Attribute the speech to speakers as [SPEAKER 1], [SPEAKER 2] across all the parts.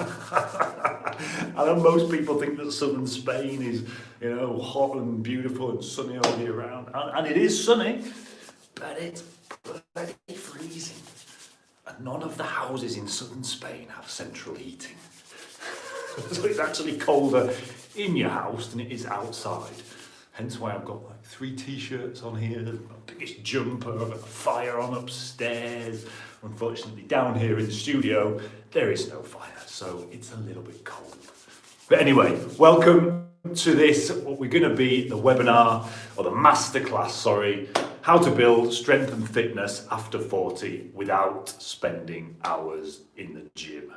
[SPEAKER 1] I know most people think that southern Spain is, hot and beautiful and sunny all year round, and it is sunny, but it's bloody freezing. And none of the houses in southern Spain have central heating. So it's actually colder in your house than it is outside. Hence why I've got like 3 t-shirts on here, my biggest jumper, I've got a fire on upstairs. Unfortunately, down here in the studio, there is no fire, so it's a little bit cold. But anyway, welcome to this, what we're going to be the webinar, or the masterclass, sorry, how to build strength and fitness after 40 without spending hours in the gym.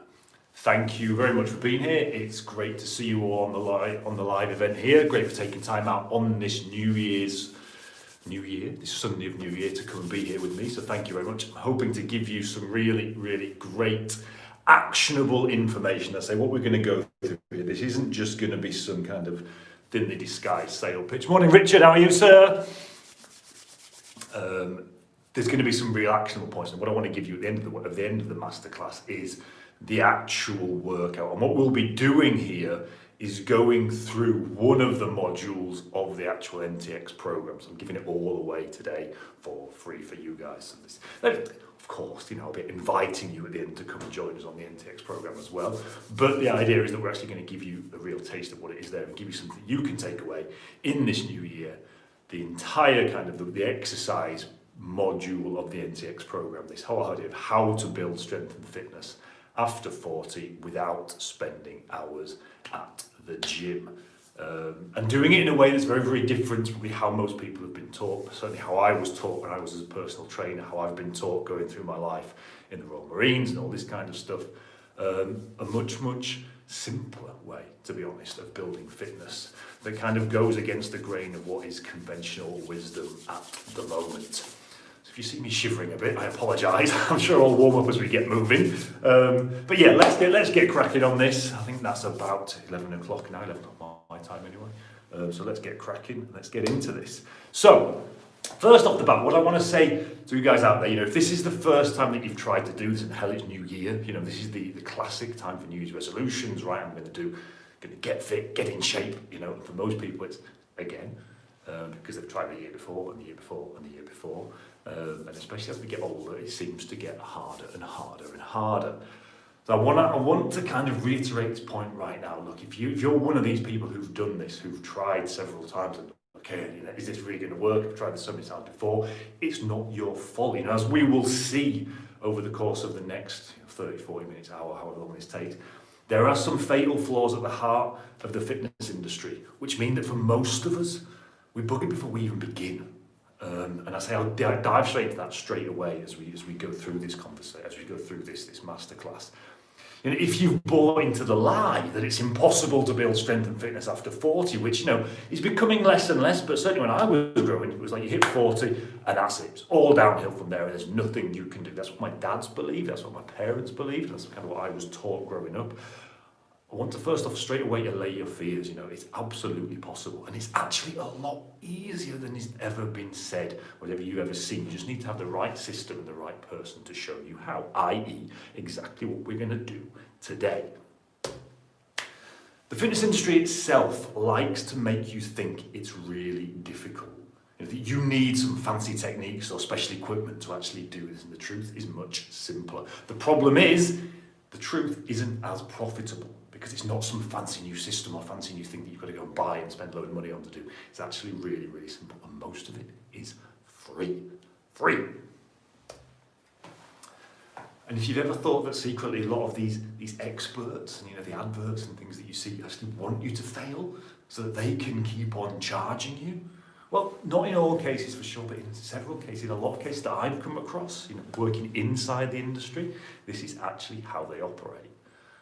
[SPEAKER 1] Thank you very much for being here. It's great to see you all on the live event here. Great for taking time out on this this Sunday of New Year, to come and be here with me. So thank you very much. I'm hoping to give you some really, really great, actionable information. I say what we're going to go through here. This isn't just going to be some kind of thinly disguised sale pitch. Morning, Richard. How are you, sir? There's going to be some real actionable points, and what I want to give you at the end of the masterclass is the actual workout. And what we'll be doing here is going through one of the modules of the actual NTX program. So I'm giving it all away today for free for you guys. So of course, I'll be inviting you at the end to come and join us on the NTX program as well. But the idea is that we're actually going to give you a real taste of what it is there and give you something you can take away in this new year. The entire kind of the exercise module of the NTX program, this whole idea of how to build strength and fitness after 40 without spending hours at the gym. And doing it in a way that's very, very different from how most people have been taught, certainly how I was taught when I was a personal trainer, how I've been taught going through my life in the Royal Marines and all this kind of stuff. A much, much simpler way, to be honest, of building fitness that kind of goes against the grain of what is conventional wisdom at the moment. If you see me shivering a bit, I apologise. I'm sure I'll warm up as we get moving. But yeah, let's get cracking on this. I think that's about 11 o'clock now, 11 o'clock my time anyway. So let's get cracking, let's get into this. So, first off the bat, what I want to say to you guys out there, if this is the first time that you've tried to do this, and hell, it's New Year, this is the classic time for New Year's resolutions, right? I'm going to get fit, get in shape, for most people it's, again, because they've tried the year before, and the year before, and the year before. And especially as we get older, it seems to get harder and harder and harder. So I want to kind of reiterate this point right now. Look, if you're one of these people who've done this, who've tried several times, and okay, is this really going to work? I've tried this so many times before. It's not your fault. As we will see over the course of the next 30, 40 minutes, hour, however long this takes, there are some fatal flaws at the heart of the fitness industry, which mean that for most of us, we book it before we even begin. And I say I'll dive straight into that straight away as we go through this conversation, as we go through this masterclass. If you've bought into the lie that it's impossible to build strength and fitness after 40, which is becoming less and less, but certainly when I was growing, it was like you hit 40 and that's it. It's all downhill from there, and there's nothing you can do. That's what my dads believed, that's what my parents believed, that's kind of what I was taught growing up. I want to first off straight away allay your fears. It's absolutely possible, and it's actually a lot easier than has ever been said, whatever you've ever seen. You just need to have the right system and the right person to show you how, i.e. exactly what we're going to do today. The fitness industry itself likes to make you think it's really difficult. That you need some fancy techniques or special equipment to actually do this, and the truth is much simpler. The problem is, the truth isn't as profitable, because it's not some fancy new system or fancy new thing that you've got to go and buy and spend a load of money on to do. It's actually really, really simple, and most of it is free. Free! And if you've ever thought that secretly a lot of these experts and the adverts and things that you see actually want you to fail so that they can keep on charging you, well, not in all cases for sure, but in several cases, in a lot of cases that I've come across, working inside the industry, this is actually how they operate.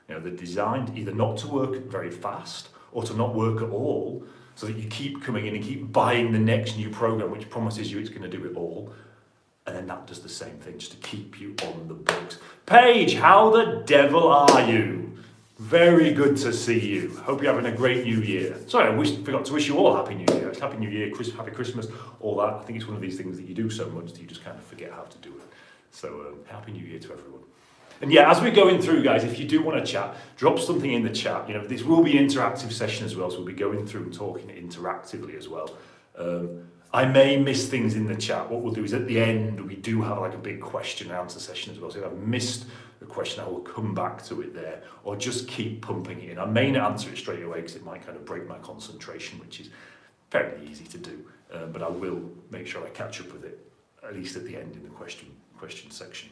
[SPEAKER 1] They're designed either not to work very fast or to not work at all, so that you keep coming in and keep buying the next new program which promises you it's going to do it all, and then that does the same thing just to keep you on the books. Paige, how the devil are you? Very good to see you. Hope you're having a great New Year. Sorry, I forgot to wish you all Happy New Year. Happy New Year, Happy Christmas, all that. I think it's one of these things that you do so much that you just kind of forget how to do it. So Happy New Year to everyone. And yeah, as we're going through, guys, if you do want to chat, drop something in the chat. You know, this will be an interactive session as well, so we'll be going through and talking interactively as well. I may miss things in the chat. What we'll do is at the end, we do have like a big question and answer session as well. So if I've missed a question, I will come back to it there, or just keep pumping it in. I may not answer it straight away because it might kind of break my concentration, which is fairly easy to do. But I will make sure I catch up with it, at least at the end in the question section.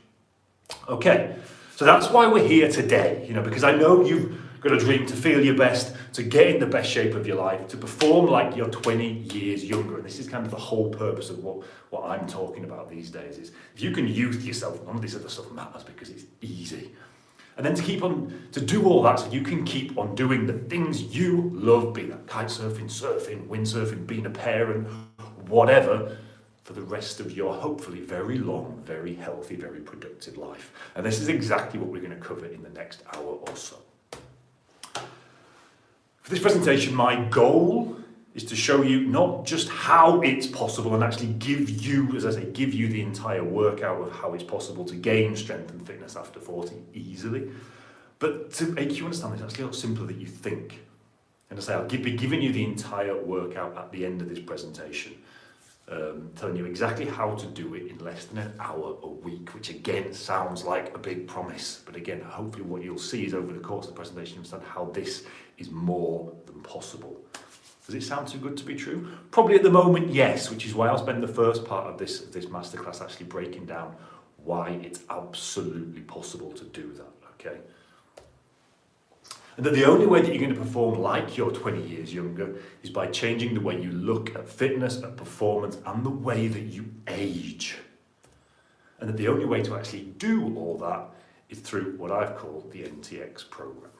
[SPEAKER 1] Okay, so that's why we're here today, you know, because I know you've got a dream to feel your best, to get in the best shape of your life, to perform like you're 20 years younger. And this is kind of the whole purpose of what I'm talking about these days is if you can youth yourself, none of this other stuff matters because it's easy. And then to do all that so you can keep on doing the things you love, be that kite surfing, surfing, windsurfing, being a parent, whatever, for the rest of your hopefully very long, very healthy, very productive life. And this is exactly what we're going to cover in the next hour or so. For this presentation, my goal is to show you not just how it's possible and actually give you, as I say, give you the entire workout of how it's possible to gain strength and fitness after 40 easily, but to make you understand it's actually a lot simpler than you think. And as I say, I'll be giving you the entire workout at the end of this presentation. Telling you exactly how to do it in less than an hour a week, which again sounds like a big promise. But again, hopefully what you'll see is over the course of the presentation, you understand how this is more than possible. Does it sound too good to be true? Probably at the moment, yes, which is why I'll spend the first part of this masterclass actually breaking down why it's absolutely possible to do that, okay? And that the only way that you're going to perform like you're 20 years younger is by changing the way you look at fitness, at performance, and the way that you age. And that the only way to actually do all that is through what I've called the NTX program.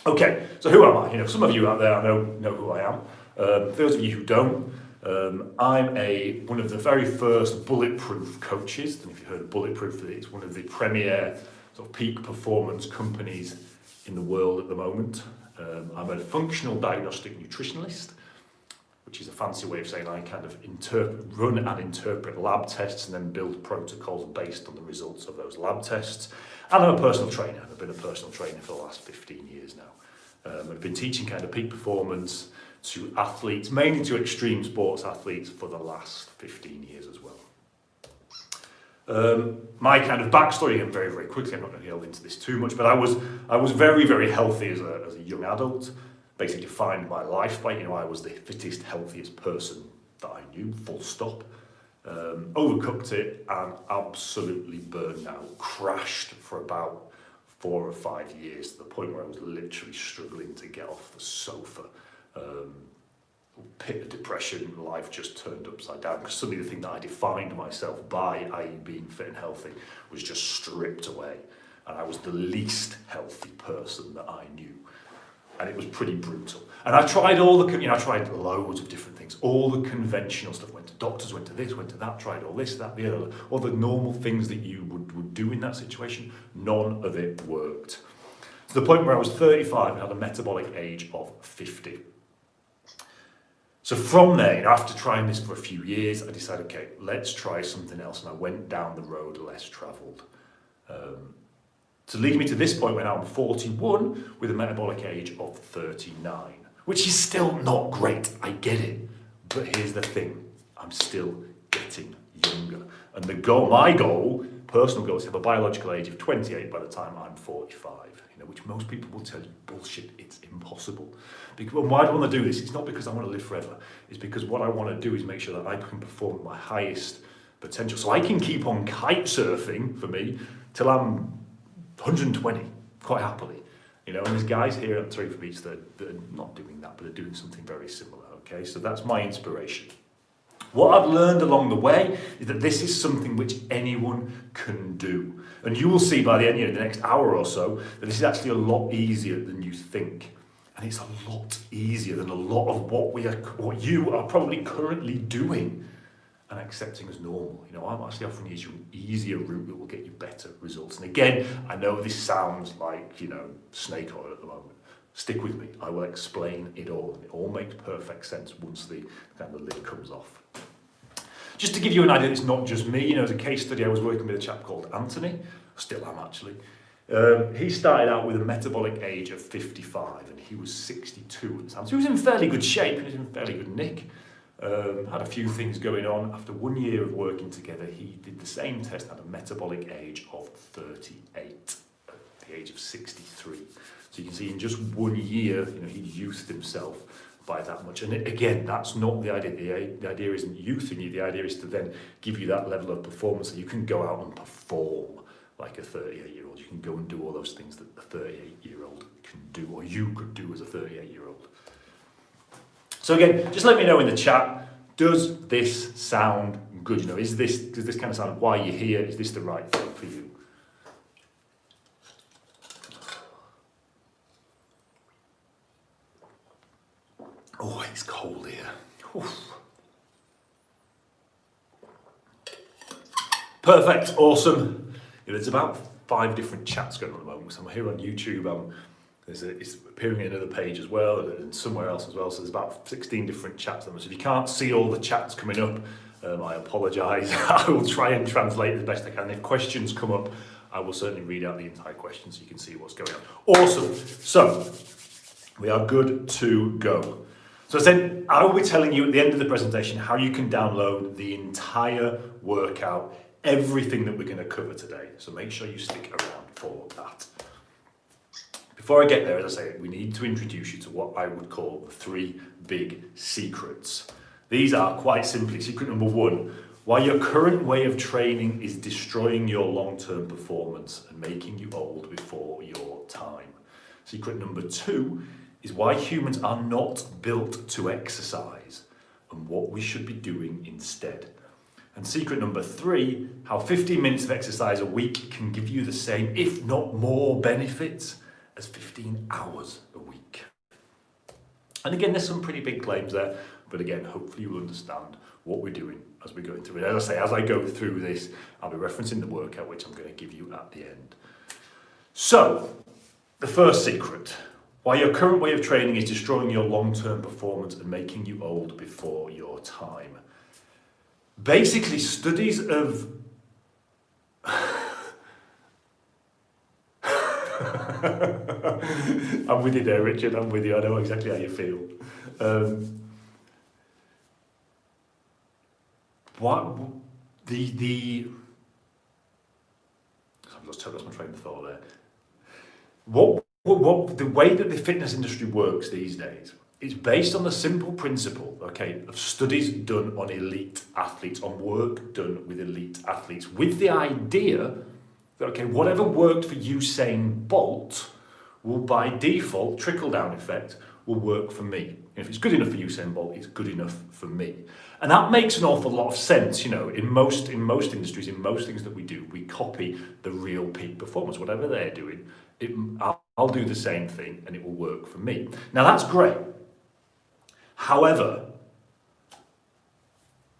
[SPEAKER 1] Okay, so who am I? You know, some of you out there I know who I am. For those of you who don't, I'm one of the very first Bulletproof coaches. And if you've heard of Bulletproof, it's one of the premier sort of peak performance companies in the world at the moment. I'm a functional diagnostic nutritionalist, which is a fancy way of saying I kind of run and interpret lab tests and then build protocols based on the results of those lab tests. And I'm a personal trainer. I've been a personal trainer for the last 15 years now. I've been teaching kind of peak performance to athletes, mainly to extreme sports athletes for the last 15 years as well. My kind of backstory, and very, very quickly, I'm not going to go into this too much, but I was very, very healthy as a young adult. Basically defined my life by, I was the fittest, healthiest person that I knew, full stop. Overcooked it and absolutely burned out. Crashed for about 4 or 5 years to the point where I was literally struggling to get off the sofa. Pit of depression, life just turned upside down because suddenly the thing that I defined myself by, i.e. being fit and healthy, was just stripped away. And I was the least healthy person that I knew. And it was pretty brutal. And I tried I tried loads of different things, all the conventional stuff, went to doctors, went to this, went to that, tried all this, that, the other, all the normal things that you would do in that situation, none of it worked. To the point where I was 35 and had a metabolic age of 50. So from there, after trying this for a few years, I decided, okay, let's try something else. And I went down the road less travelled. To lead me to this point when I'm 41 with a metabolic age of 39, which is still not great, I get it. But here's the thing, I'm still getting younger. And my personal goal is to have a biological age of 28 by the time I'm 45, which most people will tell you, bullshit, it's impossible. Why do I want to do this? It's not because I want to live forever. It's because what I want to do is make sure that I can perform at my highest potential. So I can keep on kite surfing, for me, till I'm 120, quite happily. And there's guys here at Three for Beach that are not doing that, but are doing something very similar, okay? So that's my inspiration. What I've learned along the way is that this is something which anyone can do. And you will see by the end, the next hour or so, that this is actually a lot easier than you think. And it's a lot easier than a lot of what you are probably currently doing and accepting as normal. I'm actually offering you an easier route that will get you better results. And again, I know this sounds like, snake oil at the moment. Stick with me. I will explain it all. It all makes perfect sense once the lid comes off. Just to give you an idea, it's not just me. As a case study, I was working with a chap called Anthony, still am actually. He started out with a metabolic age of 55 and he was 62 at the time. So he was in fairly good shape, he was in fairly good nick. Had a few things going on. After 1 year of working together, he did the same test at a metabolic age of 38, at the age of 63. So you can see in just 1 year, he youthed himself by that much. And again, that's not the idea. The idea isn't youthing you. The idea is to then give you that level of performance that you can go out and perform like a 38-year-old. You can go and do all those things that a 38-year-old can do, or you could do as a 38-year-old. So again, just let me know in the chat, does this sound good? Does this kind of sound why you're here? Is this the right thing for you? Oh, it's cold here. Oof. Perfect, awesome. There's about 5 different chats going on at the moment. So I'm here on YouTube. It's appearing in another page as well, and somewhere else as well. So there's about 16 different chats. So if you can't see all the chats coming up, I apologise. I will try and translate as best I can. If questions come up, I will certainly read out the entire question so you can see what's going on. Awesome. So we are good to go. So I said I will be telling you at the end of the presentation how you can download the entire workout, everything that we're going to cover today. So make sure you stick around for that. Before I get there, as I say, we need to introduce you to what I would call the 3 big secrets. These are quite simply secret number 1, why your current way of training is destroying your long-term performance and making you old before your time. Secret number 2 is why humans are not built to exercise and what we should be doing instead. And secret number 3, how 15 minutes of exercise a week can give you the same, if not more, benefits as 15 hours a week. And again, there's some pretty big claims there, but again, hopefully you will understand what we're doing as we go through it. As I say, as I go through this, I'll be referencing the workout, which I'm going to give you at the end. So, the first secret, why your current way of training is destroying your long-term performance and making you old before your time. Basically, studies of I'm with you there, Richard. I'm with you. I know exactly how you feel. I've lost my train of thought there. The way that the fitness industry works these days is based on the simple principle, of studies done on elite athletes, on work done with elite athletes, with the idea that, whatever worked for Usain Bolt will by default, trickle-down effect, will work for me. And if it's good enough for Usain Bolt, it's good enough for me. And that makes an awful lot of sense, in most industries, in most things that we do, we copy the real peak performance. Whatever they're doing, I'll do the same thing and it will work for me. Now that's great. However,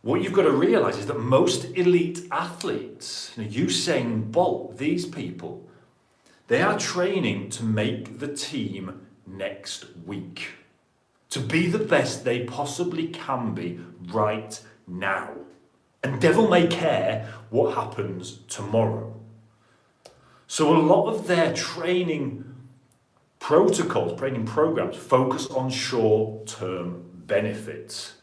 [SPEAKER 1] what you've got to realise is that most elite athletes, Usain Bolt, these people, they are training to make the team next week, to be the best they possibly can be right now. And devil may care what happens tomorrow. So a lot of their training protocols, training programs, focus on short-term benefits.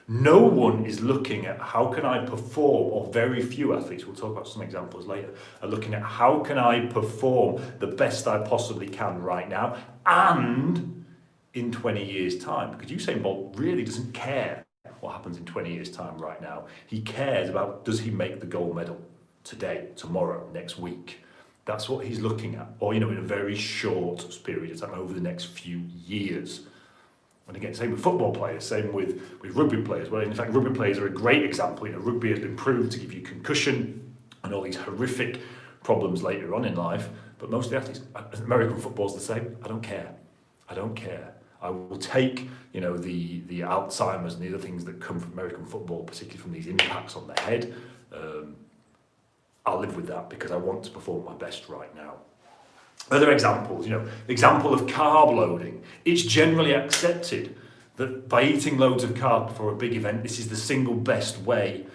[SPEAKER 1] No one is looking at how can I perform, or very few athletes, we'll talk about some examples later, are looking at how can I perform the best I possibly can right now and in 20 years' time. Because Usain Bolt really doesn't care what happens in 20 years' time right now. He cares about, does he make the gold medal today, tomorrow, next week? That's what he's looking at, or in a very short period of time, over the next few years. And again, same with football players, same with rugby players. Well, in fact, rugby players are a great example. Rugby has been proved to give you concussion and all these horrific problems later on in life. But most of the athletes, American football's the same. I don't care. I will take, the Alzheimer's and the other things that come from American football, particularly from these impacts on the head. I'll live with that because I want to perform my best right now. Other examples, the example of carb loading. It's generally accepted that by eating loads of carbs before a big event, this is the single best way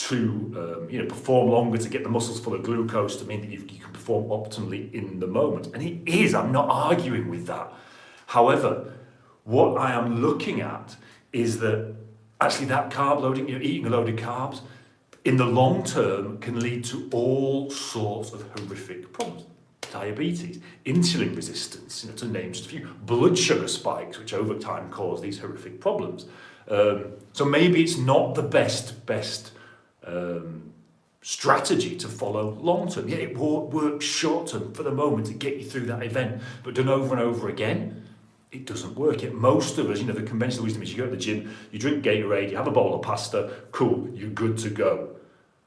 [SPEAKER 1] to perform longer, to get the muscles full of glucose, to mean that you can perform optimally in the moment. And it is, I'm not arguing with that. However, what I am looking at is that actually that carb loading, eating a load of carbs, in the long term can lead to all sorts of horrific problems. Diabetes, insulin resistance, to name just a few, blood sugar spikes, which over time cause these horrific problems. So maybe it's not the best strategy to follow long term. Yeah, it works short term for the moment to get you through that event, but done over and over again, it doesn't work. Yet most of us, the conventional wisdom is you go to the gym, you drink Gatorade, you have a bowl of pasta, cool, you're good to go.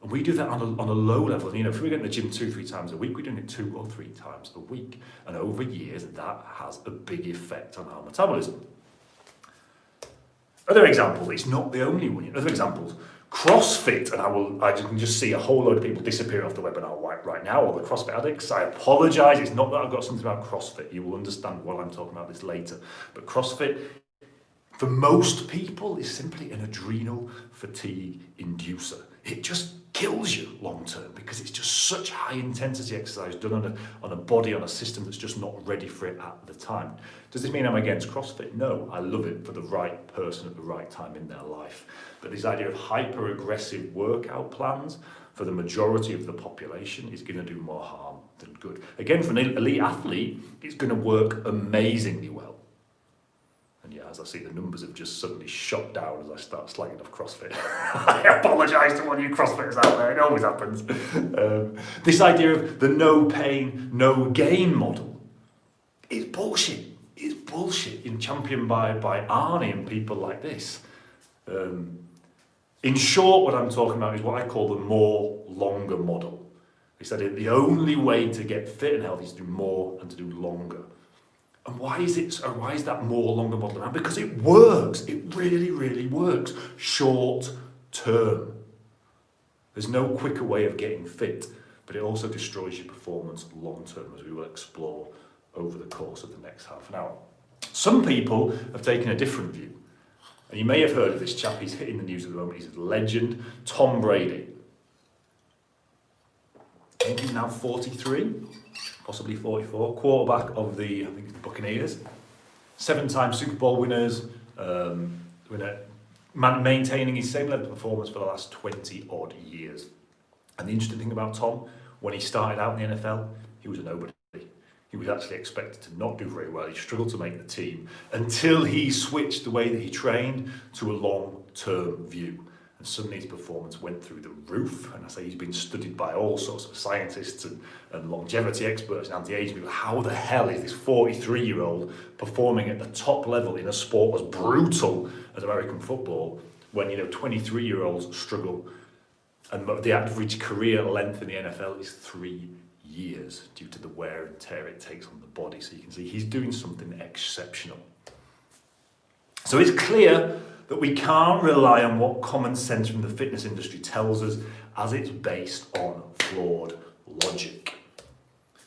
[SPEAKER 1] And we do that on a low level. If we're going to the gym 2-3 times a week, we're doing it 2 or 3 times a week. And over years, that has a big effect on our metabolism. Other examples, it's not the only one. Other examples, CrossFit, and I can just see a whole load of people disappearing off the webinar right now, all the CrossFit addicts. I apologise, it's not that I've got something about CrossFit. You will understand why I'm talking about this later. But CrossFit, for most people, is simply an adrenal fatigue inducer. It just kills you long term because it's just such high intensity exercise done on a body, on a system that's just not ready for it at the time. Does this mean I'm against CrossFit? No, I love it for the right person at the right time in their life. But this idea of hyper aggressive workout plans for the majority of the population is going to do more harm than good. Again, for an elite athlete, it's going to work amazingly well. And yeah, as I see, the numbers have just suddenly shot down as I start slagging off CrossFit. I apologise to all you CrossFitters out there, it always happens. This idea of the no pain, no gain model is bullshit. It's bullshit, championed by Arnie and people like this. In short, what I'm talking about is what I call the more longer model. He said the only way to get fit and healthy is to do more and to do longer. And why is that more longer model around? Because it works. It really, really works. Short term. There's no quicker way of getting fit, but it also destroys your performance long term, as we will explore over the course of the next half an hour. Some people have taken a different view. And you may have heard of this chap. He's hitting the news at the moment. He's a legend, Tom Brady. I think he's now 43. Possibly 44, quarterback of the Buccaneers, 7-time Super Bowl winners, maintaining his same level of performance for the last 20 odd years. And the interesting thing about Tom, when he started out in the NFL, he was a nobody. He was actually expected to not do very well. He struggled to make the team until he switched the way that he trained to a long-term view. And suddenly his performance went through the roof. And I say he's been studied by all sorts of scientists and longevity experts and anti-aging people. How the hell is this 43-year-old performing at the top level in a sport as brutal as American football when 23-year-olds struggle? And the average career length in the NFL is 3 years due to the wear and tear it takes on the body. So you can see he's doing something exceptional. So it's clear that we can't rely on what common sense from the fitness industry tells us, as it's based on flawed logic.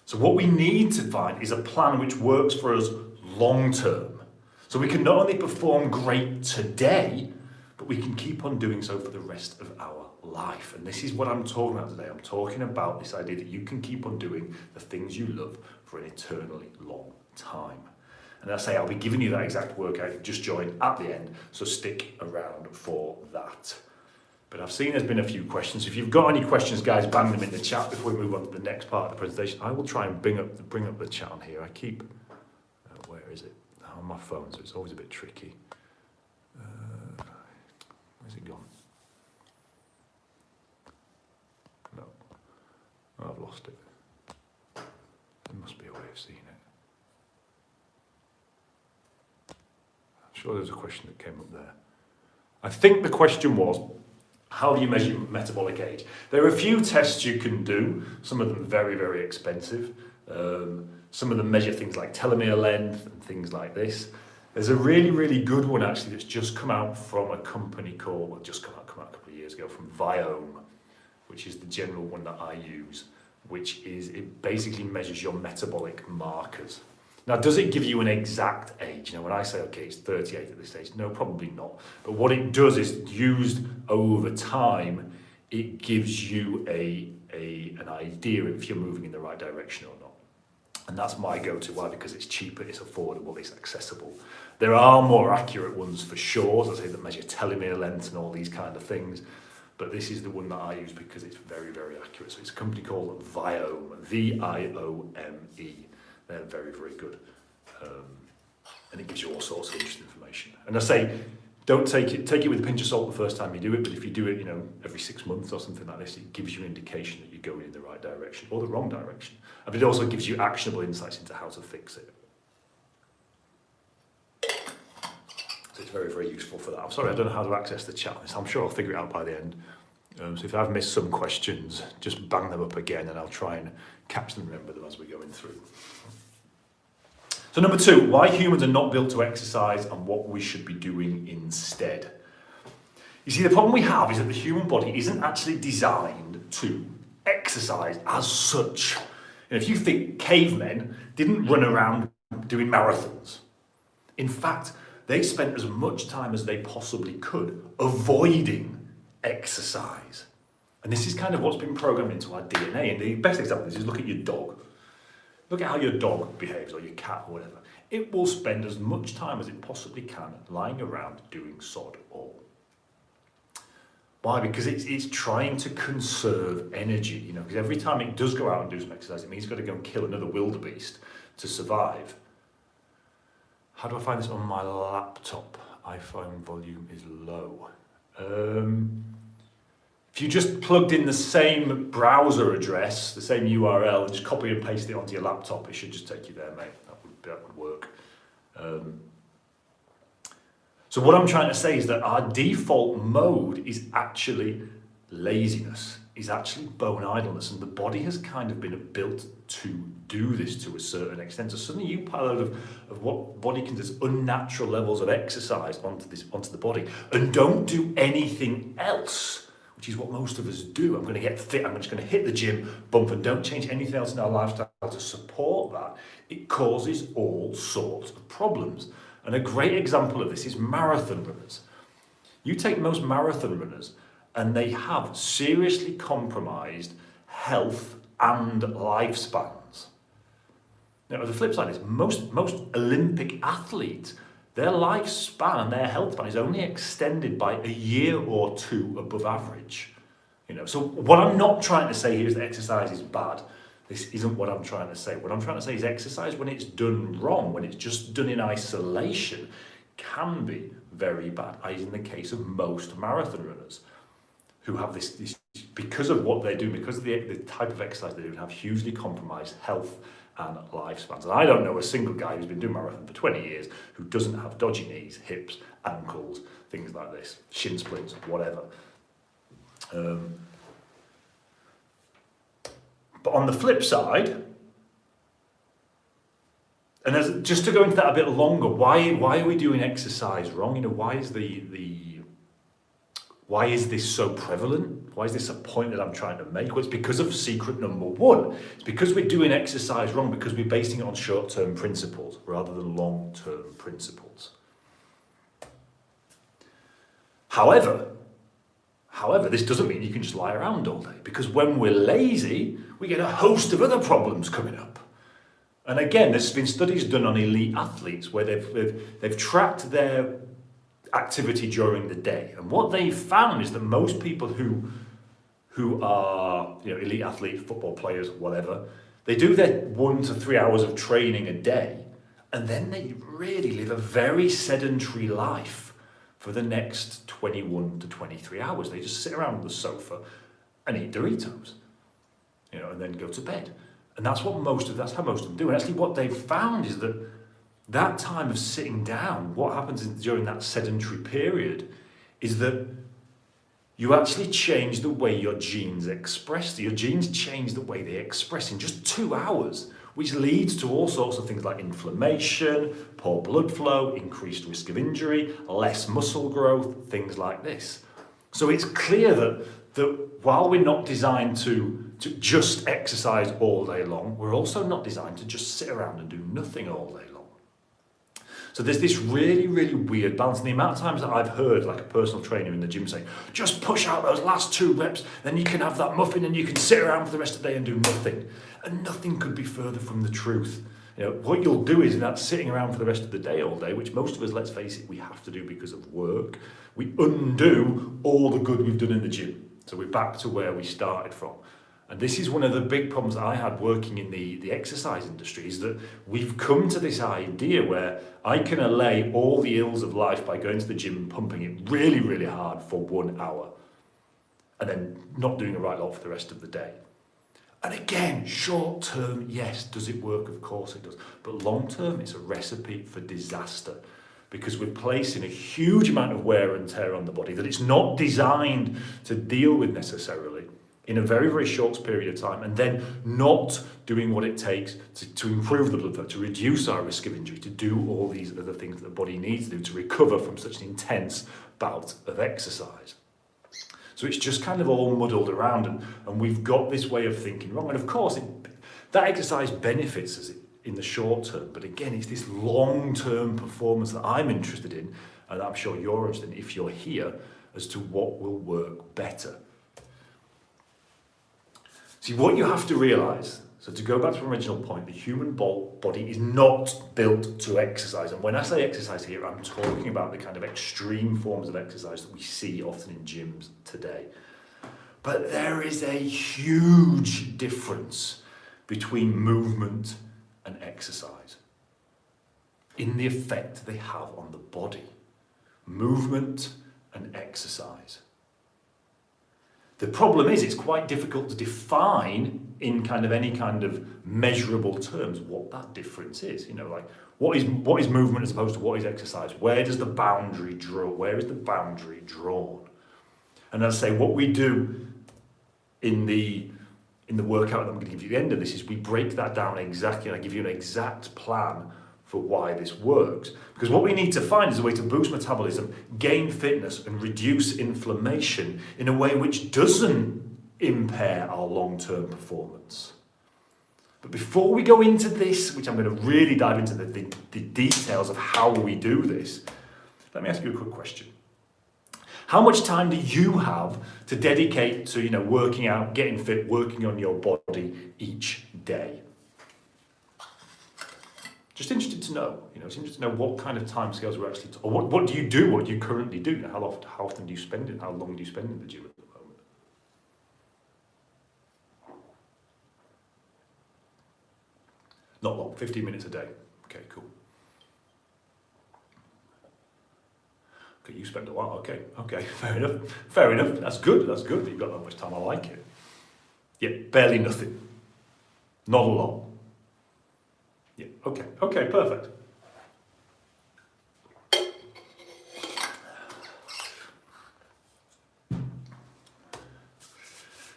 [SPEAKER 1] So what we need to find is a plan which works for us long term. So we can not only perform great today, but we can keep on doing so for the rest of our life. And this is what I'm talking about today. I'm talking about this idea that you can keep on doing the things you love for an eternally long time. And I say I'll be giving you that exact workout you've just joined at the end, so stick around for that. But I've seen there's been a few questions. If you've got any questions, guys, bang them in the chat before we move on to the next part of the presentation. I will try and bring up the chat on here. I keep, where is it? On my phone, so it's always a bit tricky. Where's it gone? No, I've lost it. There must be a way of seeing it. Sure, there's a question that came up there. I think the question was, how do you measure metabolic age? There are a few tests you can do, some of them very, very expensive. Some of them measure things like telomere length and things like this. There's a really, really good one actually that's just come out from a company called, come out a couple of years ago, from Viome, which is the general one that I use, it basically measures your metabolic markers. Now, does it give you an exact age? When I say, okay, it's 38 at this stage, no, probably not. But what it does is, used over time, it gives you an idea if you're moving in the right direction or not. And that's my go-to. Why? Because it's cheaper, it's affordable, it's accessible. There are more accurate ones for sure, as I say, that measure telomere length and all these kind of things. But this is the one that I use because it's very, very accurate. So it's a company called Viome, V-I-O-M-E. They're very, very good. And it gives you all sorts of interesting information. And I say, don't take it with a pinch of salt the first time you do it, but if you do it, every 6 months or something like this, it gives you an indication that you're going in the right direction or the wrong direction. But it also gives you actionable insights into how to fix it. So it's very, very useful for that. I'm sorry, I don't know how to access the chat. I'm sure I'll figure it out by the end. So if I've missed some questions, just bang them up again and I'll try and catch them and remember them as we're going through. So number 2, why humans are not built to exercise and what we should be doing instead. You see, the problem we have is that the human body isn't actually designed to exercise as such. And if you think cavemen didn't run around doing marathons, in fact, they spent as much time as they possibly could avoiding exercise. And this is kind of what's been programmed into our DNA. And the best example of this is look at your dog. Look at how your dog behaves, or your cat, or whatever. It will spend as much time as it possibly can lying around doing sod all. Why? Because it's trying to conserve energy, because every time it does go out and do some exercise, it means it's got to go and kill another wildebeest to survive. How do I find this on my laptop? iPhone volume is low. If you just plugged in the same browser address, the same URL, and just copy and paste it onto your laptop, it should just take you there, mate. That would work. So what I'm trying to say is that our default mode is actually laziness, is actually bone idleness, and the body has kind of been built to do this to a certain extent. So suddenly you pile a load of what body considers unnatural levels of exercise onto the body, and don't do anything else, which is what most of us do. I'm going to get fit, I'm just going to hit the gym, bump, and don't change anything else in our lifestyle to support that. It causes all sorts of problems. And a great example of this is marathon runners. You take most marathon runners, and they have seriously compromised health and lifespans. Now, the flip side is most Olympic athletes, their lifespan and their health span is only extended by a year or two above average. So what I'm not trying to say here is that exercise is bad. This isn't what I'm trying to say. What I'm trying to say is exercise, when it's done wrong, when it's just done in isolation, can be very bad, as in the case of most marathon runners who have this because of what they do, because of the type of exercise they do, have hugely compromised health and lifespans. And I don't know a single guy who's been doing marathon for 20 years who doesn't have dodgy knees, hips, ankles, things like this, shin splints, whatever. But on the flip side, and just to go into that a bit longer, why are we doing exercise wrong? Why is this so prevalent? Why is this a point that I'm trying to make? Well, it's because of secret number 1. It's because we're doing exercise wrong because we're basing it on short-term principles rather than long-term principles. However, this doesn't mean you can just lie around all day, because when we're lazy, we get a host of other problems coming up. And again, there's been studies done on elite athletes where they've tracked their activity during the day, and what they found is that most people who are elite athletes, football players, whatever, they do their 1 to 3 hours of training a day, and then they really live a very sedentary life for the next 21 to 23 hours. They just sit around the sofa and eat Doritos, and then go to bed. And that's how most of them do. And actually what they've found is that time of sitting down, what happens during that sedentary period is that you actually change the way your genes express. Your genes change the way they express in just 2 hours, which leads to all sorts of things like inflammation, poor blood flow, increased risk of injury, less muscle growth, things like this. So it's clear that while we're not designed to just exercise all day long, we're also not designed to just sit around and do nothing all day long. So there's this really, really weird balance. And the amount of times that I've heard like a personal trainer in the gym say, just push out those last 2 reps, then you can have that muffin and you can sit around for the rest of the day and do nothing. And nothing could be further from the truth. What you'll do is that sitting around for the rest of the day all day, which most of us, let's face it, we have to do because of work, we undo all the good we've done in the gym. So we're back to where we started from. And this is one of the big problems that I had working in the exercise industry, is that we've come to this idea where I can allay all the ills of life by going to the gym and pumping it really, really hard for 1 hour and then not doing a right lot for the rest of the day. And again, short term, yes, does it work? Of course it does. But long term, it's a recipe for disaster, because we're placing a huge amount of wear and tear on the body that it's not designed to deal with necessarily in a very, very short period of time, and then not doing what it takes to improve the blood flow, to reduce our risk of injury, to do all these other things that the body needs to do to recover from such an intense bout of exercise. So it's just kind of all muddled around, and we've got this way of thinking wrong. And of course, that exercise benefits us in the short term, but again, it's this long-term performance that I'm interested in, and I'm sure you're interested in if you're here, as to what will work better. See, what you have to realise, so to go back to the original point, the human body is not built to exercise. And when I say exercise here, I'm talking about the kind of extreme forms of exercise that we see often in gyms today. But there is a huge difference between movement and exercise in the effect they have on the body. Movement and exercise. The problem is it's quite difficult to define in kind of any kind of measurable terms what that difference is. Like what is movement as opposed to what is exercise? Where does the boundary draw? Where is the boundary drawn? And as I say, what we do in the workout that I'm going to give you at the end of this is we break that down exactly, and I give you an exact plan for why this works. Because what we need to find is a way to boost metabolism, gain fitness, and reduce inflammation in a way which doesn't impair our long-term performance. But before we go into this, which I'm going to really dive into the details of how we do this, let me ask you a quick question. How much time do you have to dedicate to, working out, getting fit, working on your body each day? Just interested to know, it's interesting to know what kind of timescales we're actually, or what do you do, what do you currently do? How often do you spend it? How long do you spend in the gym at the moment? Not long, 15 minutes a day. Okay, cool. Okay, you spend a while, okay, fair enough. That's good that you've got that much time, I like it. Yeah, barely nothing. Not a lot. Yeah, okay, perfect.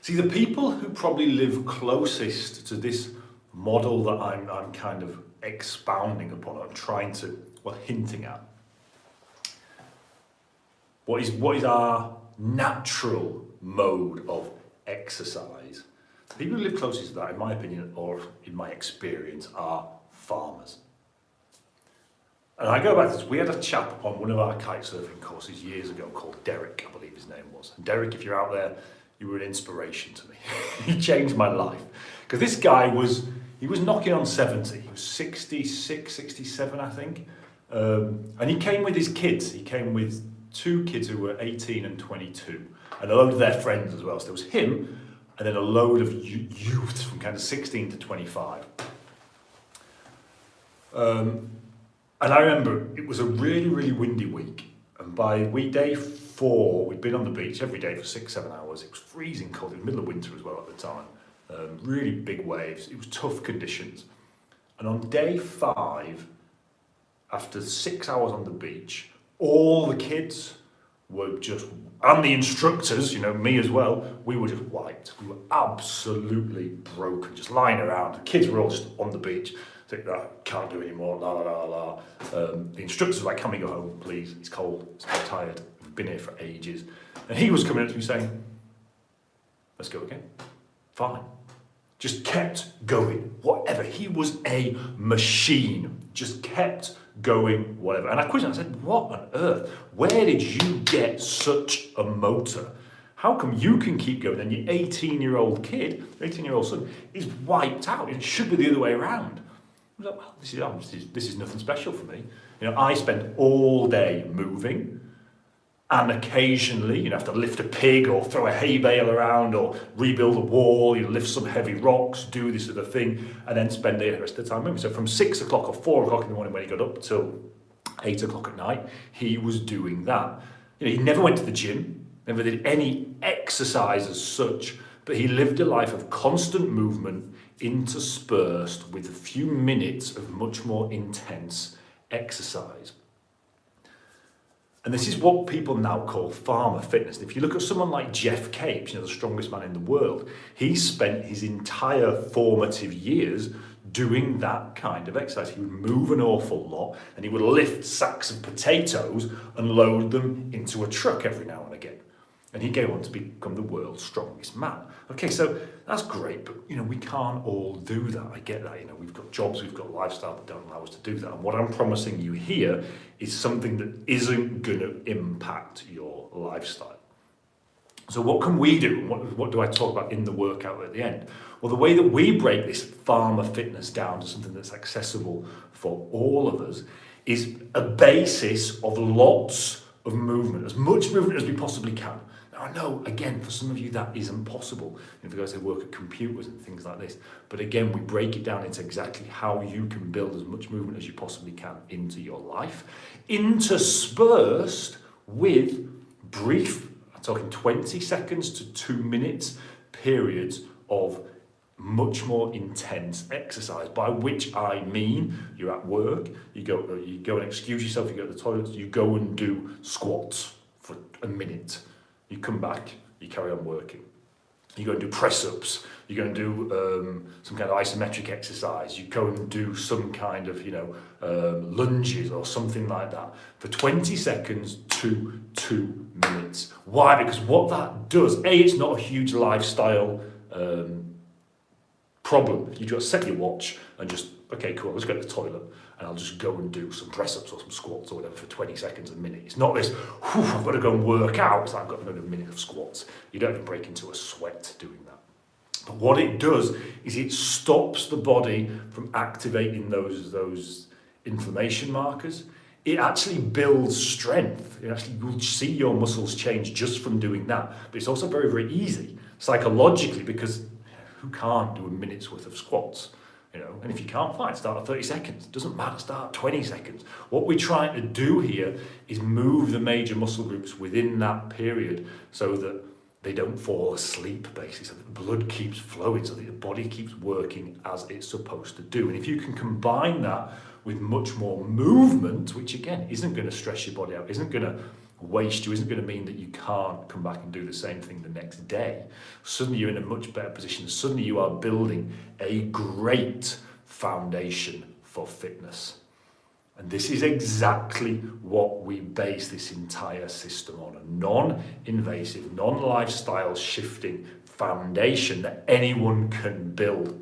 [SPEAKER 1] See, the people who probably live closest to this model that I'm kind of expounding upon, I'm trying to, hinting at. What is our natural mode of exercise? The people who live closest to that, in my opinion, or in my experience, are farmers. And I go back to this, we had a chap on one of our kite surfing courses years ago called Derek, I believe his name was. And Derek, if you're out there, you were an inspiration to me. He changed my life. Because this guy was knocking on 70. He was 66, 67, I think. And he came with his kids. He came with 2 kids who were 18 and 22. And a load of their friends as well. So there was him, and then a load of youths from kind of 16 to 25. And I remember it was a really, really windy week. And by day 4, we'd been on the beach every day for 6-7 hours. It was freezing cold, in the middle of winter as well at the time. Really big waves. It was tough conditions. And on day 5, after 6 hours on the beach, all the kids were just, and the instructors, me as well, we were just wiped. We were absolutely broken, just lying around. The kids were all just on the beach. Think that can't do anymore, la la la la. The instructors were like, can we go home, please? It's cold, I'm tired, we've been here for ages. And he was coming up to me saying, let's go again. Fine. Just kept going, whatever. He was a machine, just kept going, whatever. And I questioned, I said, what on earth? Where did you get such a motor? How come you can keep going and your 18-year-old kid, 18-year-old son, is wiped out? It should be the other way around. I was like, well, this is nothing special for me. I spend all day moving, and occasionally, have to lift a pig or throw a hay bale around or rebuild a wall, lift some heavy rocks, do this other thing, and then spend the rest of the time moving. So from 6 o'clock or 4 o'clock in the morning when he got up till 8 o'clock at night, he was doing that. He never went to the gym, never did any exercise as such, but he lived a life of constant movement interspersed with a few minutes of much more intense exercise. And this is what people now call farmer fitness. And if you look at someone like Jeff Capes, the strongest man in the world, he spent his entire formative years doing that kind of exercise. He would move an awful lot, and he would lift sacks of potatoes and load them into a truck every now and again. And he'd go on to become the world's strongest man. Okay, so that's great, but we can't all do that. I get that. We've got jobs, we've got lifestyle that don't allow us to do that. And what I'm promising you here is something that isn't going to impact your lifestyle. So what can we do? What do I talk about in the workout at the end? Well, the way that we break this farmer fitness down to something that's accessible for all of us is a basis of lots of movement, as much movement as we possibly can. Now, I know, again, for some of you that isn't possible. If you guys work at computers and things like this. But again, we break it down into exactly how you can build as much movement as you possibly can into your life, interspersed with brief, I'm talking 20 seconds to 2 minutes periods of much more intense exercise, by which I mean you're at work, you go and excuse yourself, you go to the toilet, you go and do squats for a minute, you come back, you carry on working. You go and do press-ups, you go and do some kind of isometric exercise, you go and do some kind of, lunges or something like that for 20 seconds to 2 minutes. Why? Because what that does, it's not a huge lifestyle problem. You just set your watch and just, okay, cool, let's go to the toilet and I'll just go and do some press-ups or some squats or whatever for 20 seconds a minute. It's not this, I've got to go and work out, it's like I've got another minute of squats. You don't even break into a sweat doing that. But what it does is it stops the body from activating those inflammation markers. It actually builds strength. You'll see your muscles change just from doing that. But it's also very, very easy psychologically, because who can't do a minute's worth of squats? And if you can't, fine, start at 30 seconds. It doesn't matter, start at 20 seconds. What we're trying to do here is move the major muscle groups within that period so that they don't fall asleep, basically, so that the blood keeps flowing, so that the body keeps working as it's supposed to do. And if you can combine that with much more movement, which again isn't going to stress your body out, isn't going to waste you, isn't going to mean that you can't come back and do the same thing the next day, suddenly you're in a much better position. Suddenly you are building a great foundation for fitness. And this is exactly what we base this entire system on, a non-invasive, non-lifestyle shifting foundation that anyone can build.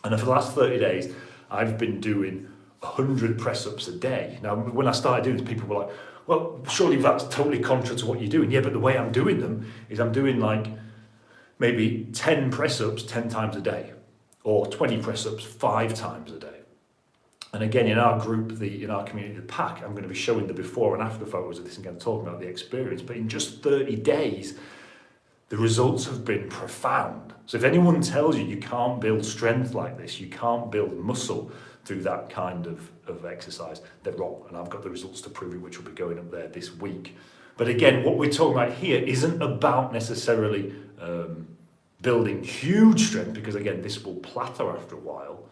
[SPEAKER 1] And for the last 30 days, I've been doing 100 press-ups a day. Now, when I started doing this, people were like, well, surely that's totally contrary to what you're doing. Yeah, but the way I'm doing them is I'm doing like maybe 10 press-ups 10 times a day, or 20 press-ups 5 times a day. And again, in our group, in our community, the pack, I'm going to be showing the before and after photos of this and going to talk about the experience. But in just 30 days, the results have been profound. So if anyone tells you you can't build strength like this, you can't build muscle through that kind of exercise, they're wrong. And I've got the results to prove it, which will be going up there this week. But again, what we're talking about here isn't about necessarily building huge strength, because again, this will plateau after a while.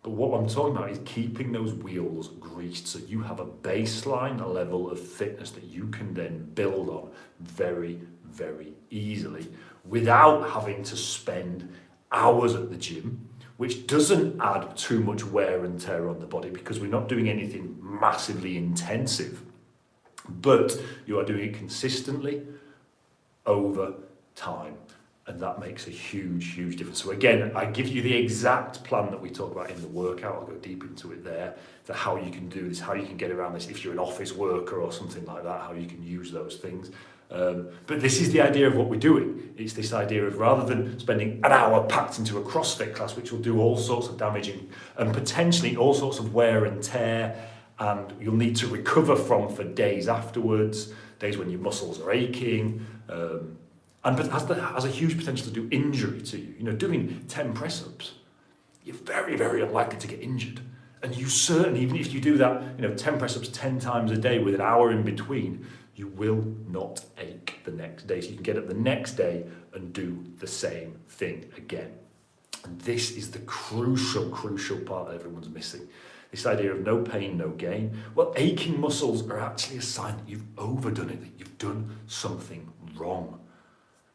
[SPEAKER 1] But what I'm talking about is keeping those wheels greased so you have a baseline level of fitness that you can then build on very, very easily without having to spend hours at the gym, which doesn't add too much wear and tear on the body because we're not doing anything massively intensive. But you are doing it consistently over time. And that makes a huge difference. So again, I give you the exact plan that we talk about in the workout. I'll go deep into it there, to how you can do this, how you can get around this if you're an office worker or something like that, how you can use those things. But this is the idea of what we're doing. It's this idea of, rather than spending an hour packed into a CrossFit class, which will do all sorts of damaging and potentially all sorts of wear and tear, and you'll need to recover from for days afterwards, days when your muscles are aching, and has a huge potential to do injury to you. You know, doing 10 press-ups, you're very unlikely to get injured. And you certainly, even if you do that, 10 press-ups 10 times a day with an hour in between, you will not ache the next day. So you can get up the next day and do the same thing again. And this is the crucial part that everyone's missing. This idea of no pain, no gain. Well, aching muscles are actually a sign that you've overdone it, that you've done something wrong.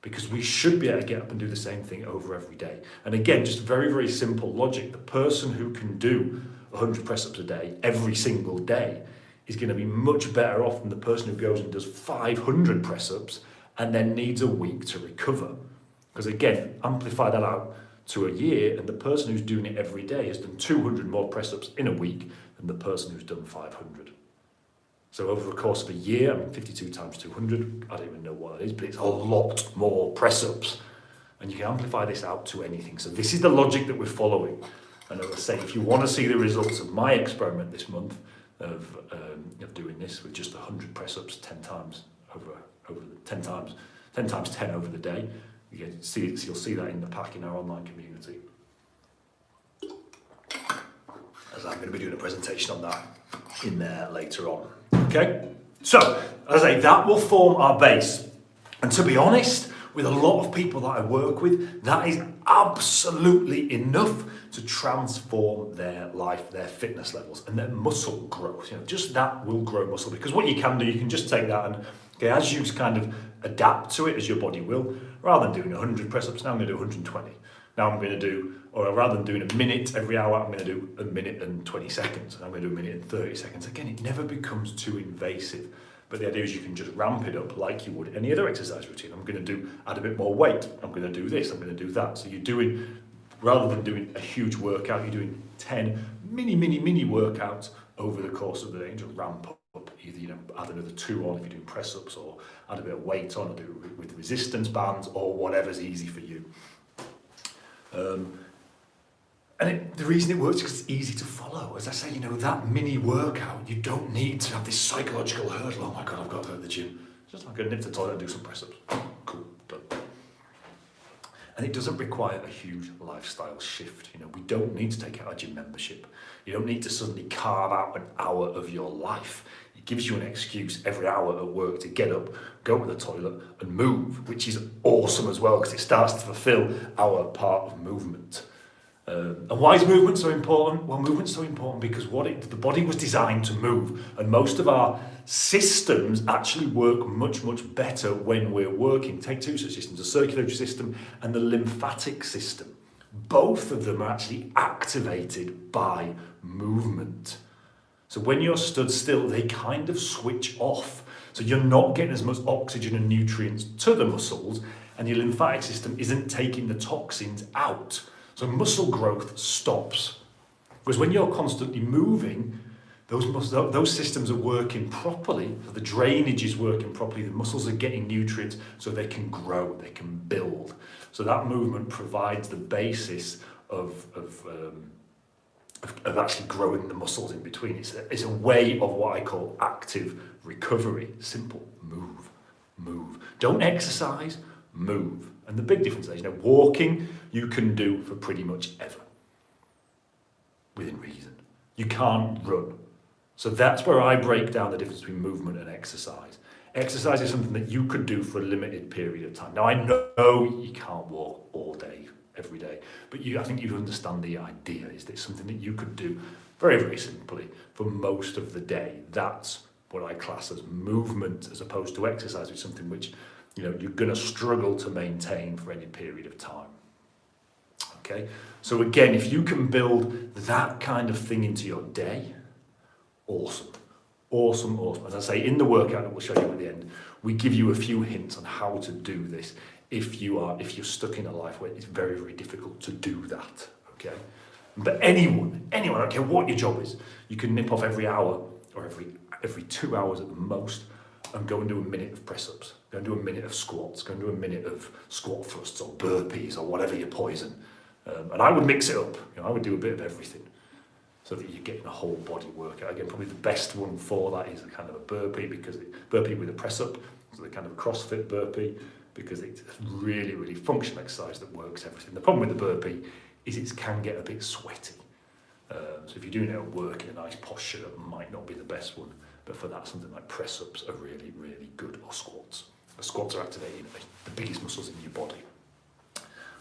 [SPEAKER 1] Because we should be able to get up and do the same thing over every day. And again, just very simple logic. The person who can do 100 press-ups a day every single day is going to be much better off than the person who goes and does 500 press-ups and then needs a week to recover. Because again, amplify that out to a year, and the person who's doing it every day has done 200 more press-ups in a week than the person who's done 500. So over the course of a year, 52 times 200, I don't even know what that is, but it's a lot more press-ups. And you can amplify this out to anything. So this is the logic that we're following. And as I say, if you want to see the results of my experiment this month of doing this with just 100 press-ups 10 times over 10 times 10 over the day, you'll see that in the pack in our online community. As I'm going to be doing a presentation on that in there later on. Okay, so as I say, that will form our base. And to be honest, with a lot of people that I work with, that is absolutely enough to transform their life, their fitness levels, and their muscle growth. Just that will grow muscle, because what you can do, you can just take that and, as you kind of adapt to it, as your body will, rather than doing 100 press-ups, now I'm going to do 120. Now I'm going to do, or rather than doing a minute every hour, I'm going to do a minute and 20 seconds. And I'm going to do a minute and 30 seconds. Again, it never becomes too invasive. But the idea is you can just ramp it up like you would any other exercise routine. I'm going to add a bit more weight. I'm going to do this. I'm going to do that. So you're doing, rather than doing a huge workout, you're doing 10 mini workouts over the course of the day, and just ramp up. Either add another 2 on if you're doing press-ups, or add a bit of weight on, or do it with resistance bands, or whatever's easy for you. The reason it works is because it's easy to follow. As I say, that mini workout, you don't need to have this psychological hurdle. Oh my God, I've got to go to the gym. Just I'm going to nip to the toilet and do some press-ups. Cool, done. And it doesn't require a huge lifestyle shift. We don't need to take out a gym membership. You don't need to suddenly carve out an hour of your life. It gives you an excuse every hour at work to get up, go to the toilet and move, which is awesome as well, because it starts to fulfill our part of movement. And why is movement so important? Well, movement's so important because the body was designed to move, and most of our systems actually work much better when we're working. Take 2 such systems, the circulatory system and the lymphatic system. Both of them are actually activated by movement. So when you're stood still, they kind of switch off. So you're not getting as much oxygen and nutrients to the muscles, and your lymphatic system isn't taking the toxins out. So muscle growth stops. Because when you're constantly moving, those systems are working properly. So the drainage is working properly. The muscles are getting nutrients so they can grow, they can build. So that movement provides the basis of actually growing the muscles in between. It's a way of what I call active recovery. Simple. Move. Don't exercise, move. And the big difference is, walking you can do for pretty much ever, within reason. You can't run. So that's where I break down the difference between movement and exercise. Exercise is something that you could do for a limited period of time. Now, I know you can't walk all day, every day, but I think you understand the idea, is that it's something that you could do very simply for most of the day. That's what I class as movement, as opposed to exercise, which is something which you're going to struggle to maintain for any period of time. Okay, so again, if you can build that kind of thing into your day, awesome. Awesome, awesome. As I say, in the workout that we'll show you at the end, we give you a few hints on how to do this if you're stuck in a life where it's very, very difficult to do that, okay? But anyone, I don't care what your job is, you can nip off every hour or every 2 hours at the most and go and do a minute of press-ups, go and do a minute of squats, go and do a minute of squat thrusts or burpees or whatever your poison. And I would mix it up, I would do a bit of everything so that you're getting a whole body workout. Again, probably the best one for that is a kind of a burpee, burpee with a press-up, so the kind of a CrossFit burpee, because it's a really, really functional exercise that works everything. The problem with the burpee is it can get a bit sweaty. So if you're doing it at work in a nice posture, that might not be the best one. But for that, something like press-ups are really, really good, or squats. The squats are activating the biggest muscles in your body.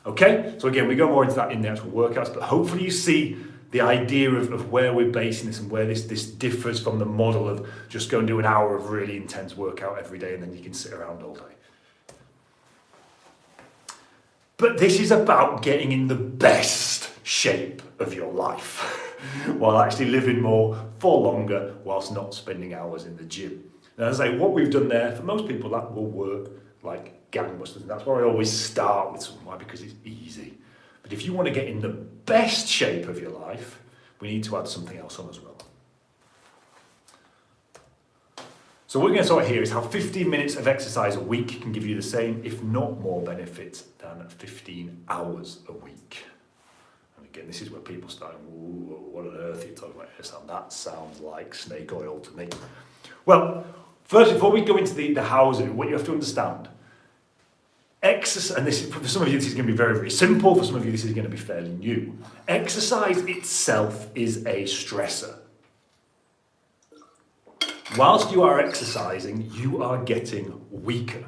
[SPEAKER 1] Okay, so again, we go more into that in the actual workouts, but hopefully you see the idea of where we're basing this and where this differs from the model of just go and do an hour of really intense workout every day and then you can sit around all day. But this is about getting in the best shape of your life while actually living more for longer whilst not spending hours in the gym. And as I say, what we've done there, for most people that will work like gangbusters, and that's why I always start with something. Why? Because it's easy. But if you want to get in the best shape of your life, we need to add something else on as well. So what we're going to start here is how 15 minutes of exercise a week can give you the same, if not more benefits than 15 hours a week. And again, this is where people start, what on earth are you talking about here, Sam? That sounds like snake oil to me. Well, first, before we go into the hows of it, what you have to understand, exercise, and this is, for some of you this is going to be very, very simple, for some of you this is going to be fairly new. Exercise itself is a stressor. Whilst you are exercising, you are getting weaker.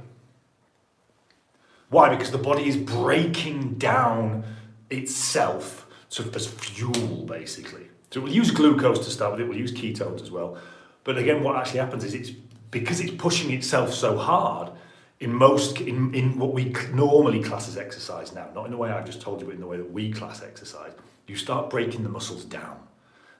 [SPEAKER 1] Why? Because the body is breaking down itself as fuel, basically. So we'll use glucose to start with it, we'll use ketones as well. But again, what actually happens is because it's pushing itself so hard, in what we normally class as exercise now, not in the way I've just told you, but in the way that we class exercise, you start breaking the muscles down.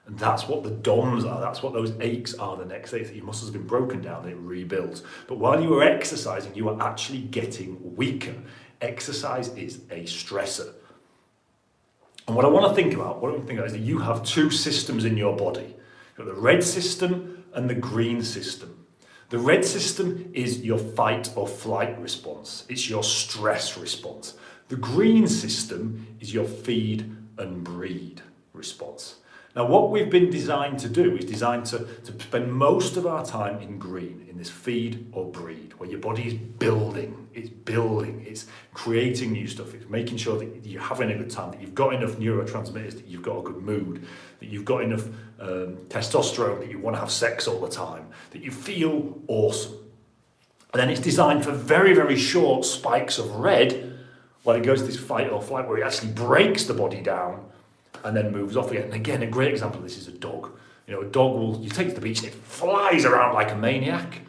[SPEAKER 1] And that's what the DOMs are, that's what those aches are the next day. So your muscles have been broken down and it rebuilds. But while you are exercising, you are actually getting weaker. Exercise is a stressor. And what I want to think about is that you have two systems in your body. You've got the red system and the green system. The red system is your fight or flight response. It's your stress response. The green system is your feed and breed response. Now, what we've been designed to do is designed to spend most of our time in green, in this feed or breed, where your body is building, it's creating new stuff, it's making sure that you're having a good time, that you've got enough neurotransmitters, that you've got a good mood, that you've got enough testosterone, that you want to have sex all the time, that you feel awesome. And then it's designed for very, very short spikes of red, while it goes to this fight or flight, where it actually breaks the body down and then moves off again. And again, a great example of this is a dog. A dog you take it to the beach and it flies around like a maniac,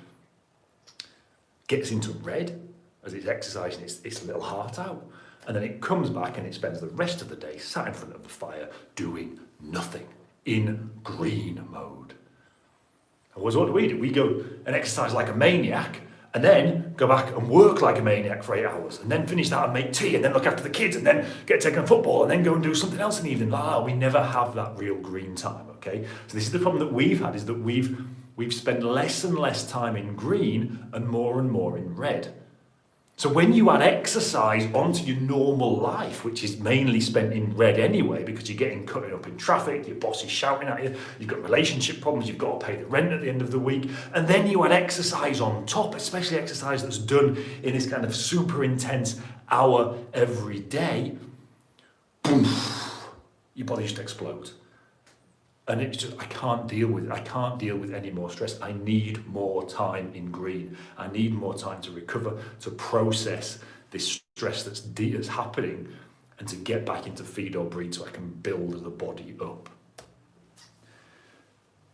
[SPEAKER 1] gets into red as it's exercising its little heart out, and then it comes back and it spends the rest of the day sat in front of the fire doing nothing, in green mode. And what do? We go and exercise like a maniac, and then go back and work like a maniac for 8 hours, and then finish that and make tea, and then look after the kids, and then get taken on football, and then go and do something else in the evening. We never have that real green time, okay? So this is the problem that we've had, is that we've spent less and less time in green and more in red. So when you add exercise onto your normal life, which is mainly spent in red anyway, because you're getting cut up in traffic, your boss is shouting at you, you've got relationship problems, you've got to pay the rent at the end of the week, and then you add exercise on top, especially exercise that's done in this kind of super intense hour every day, boom, your body just explodes. And it's just, I can't deal with it. I can't deal with any more stress. I need more time in green. I need more time to recover, to process this stress that's happening, and to get back into feed or breed so I can build the body up.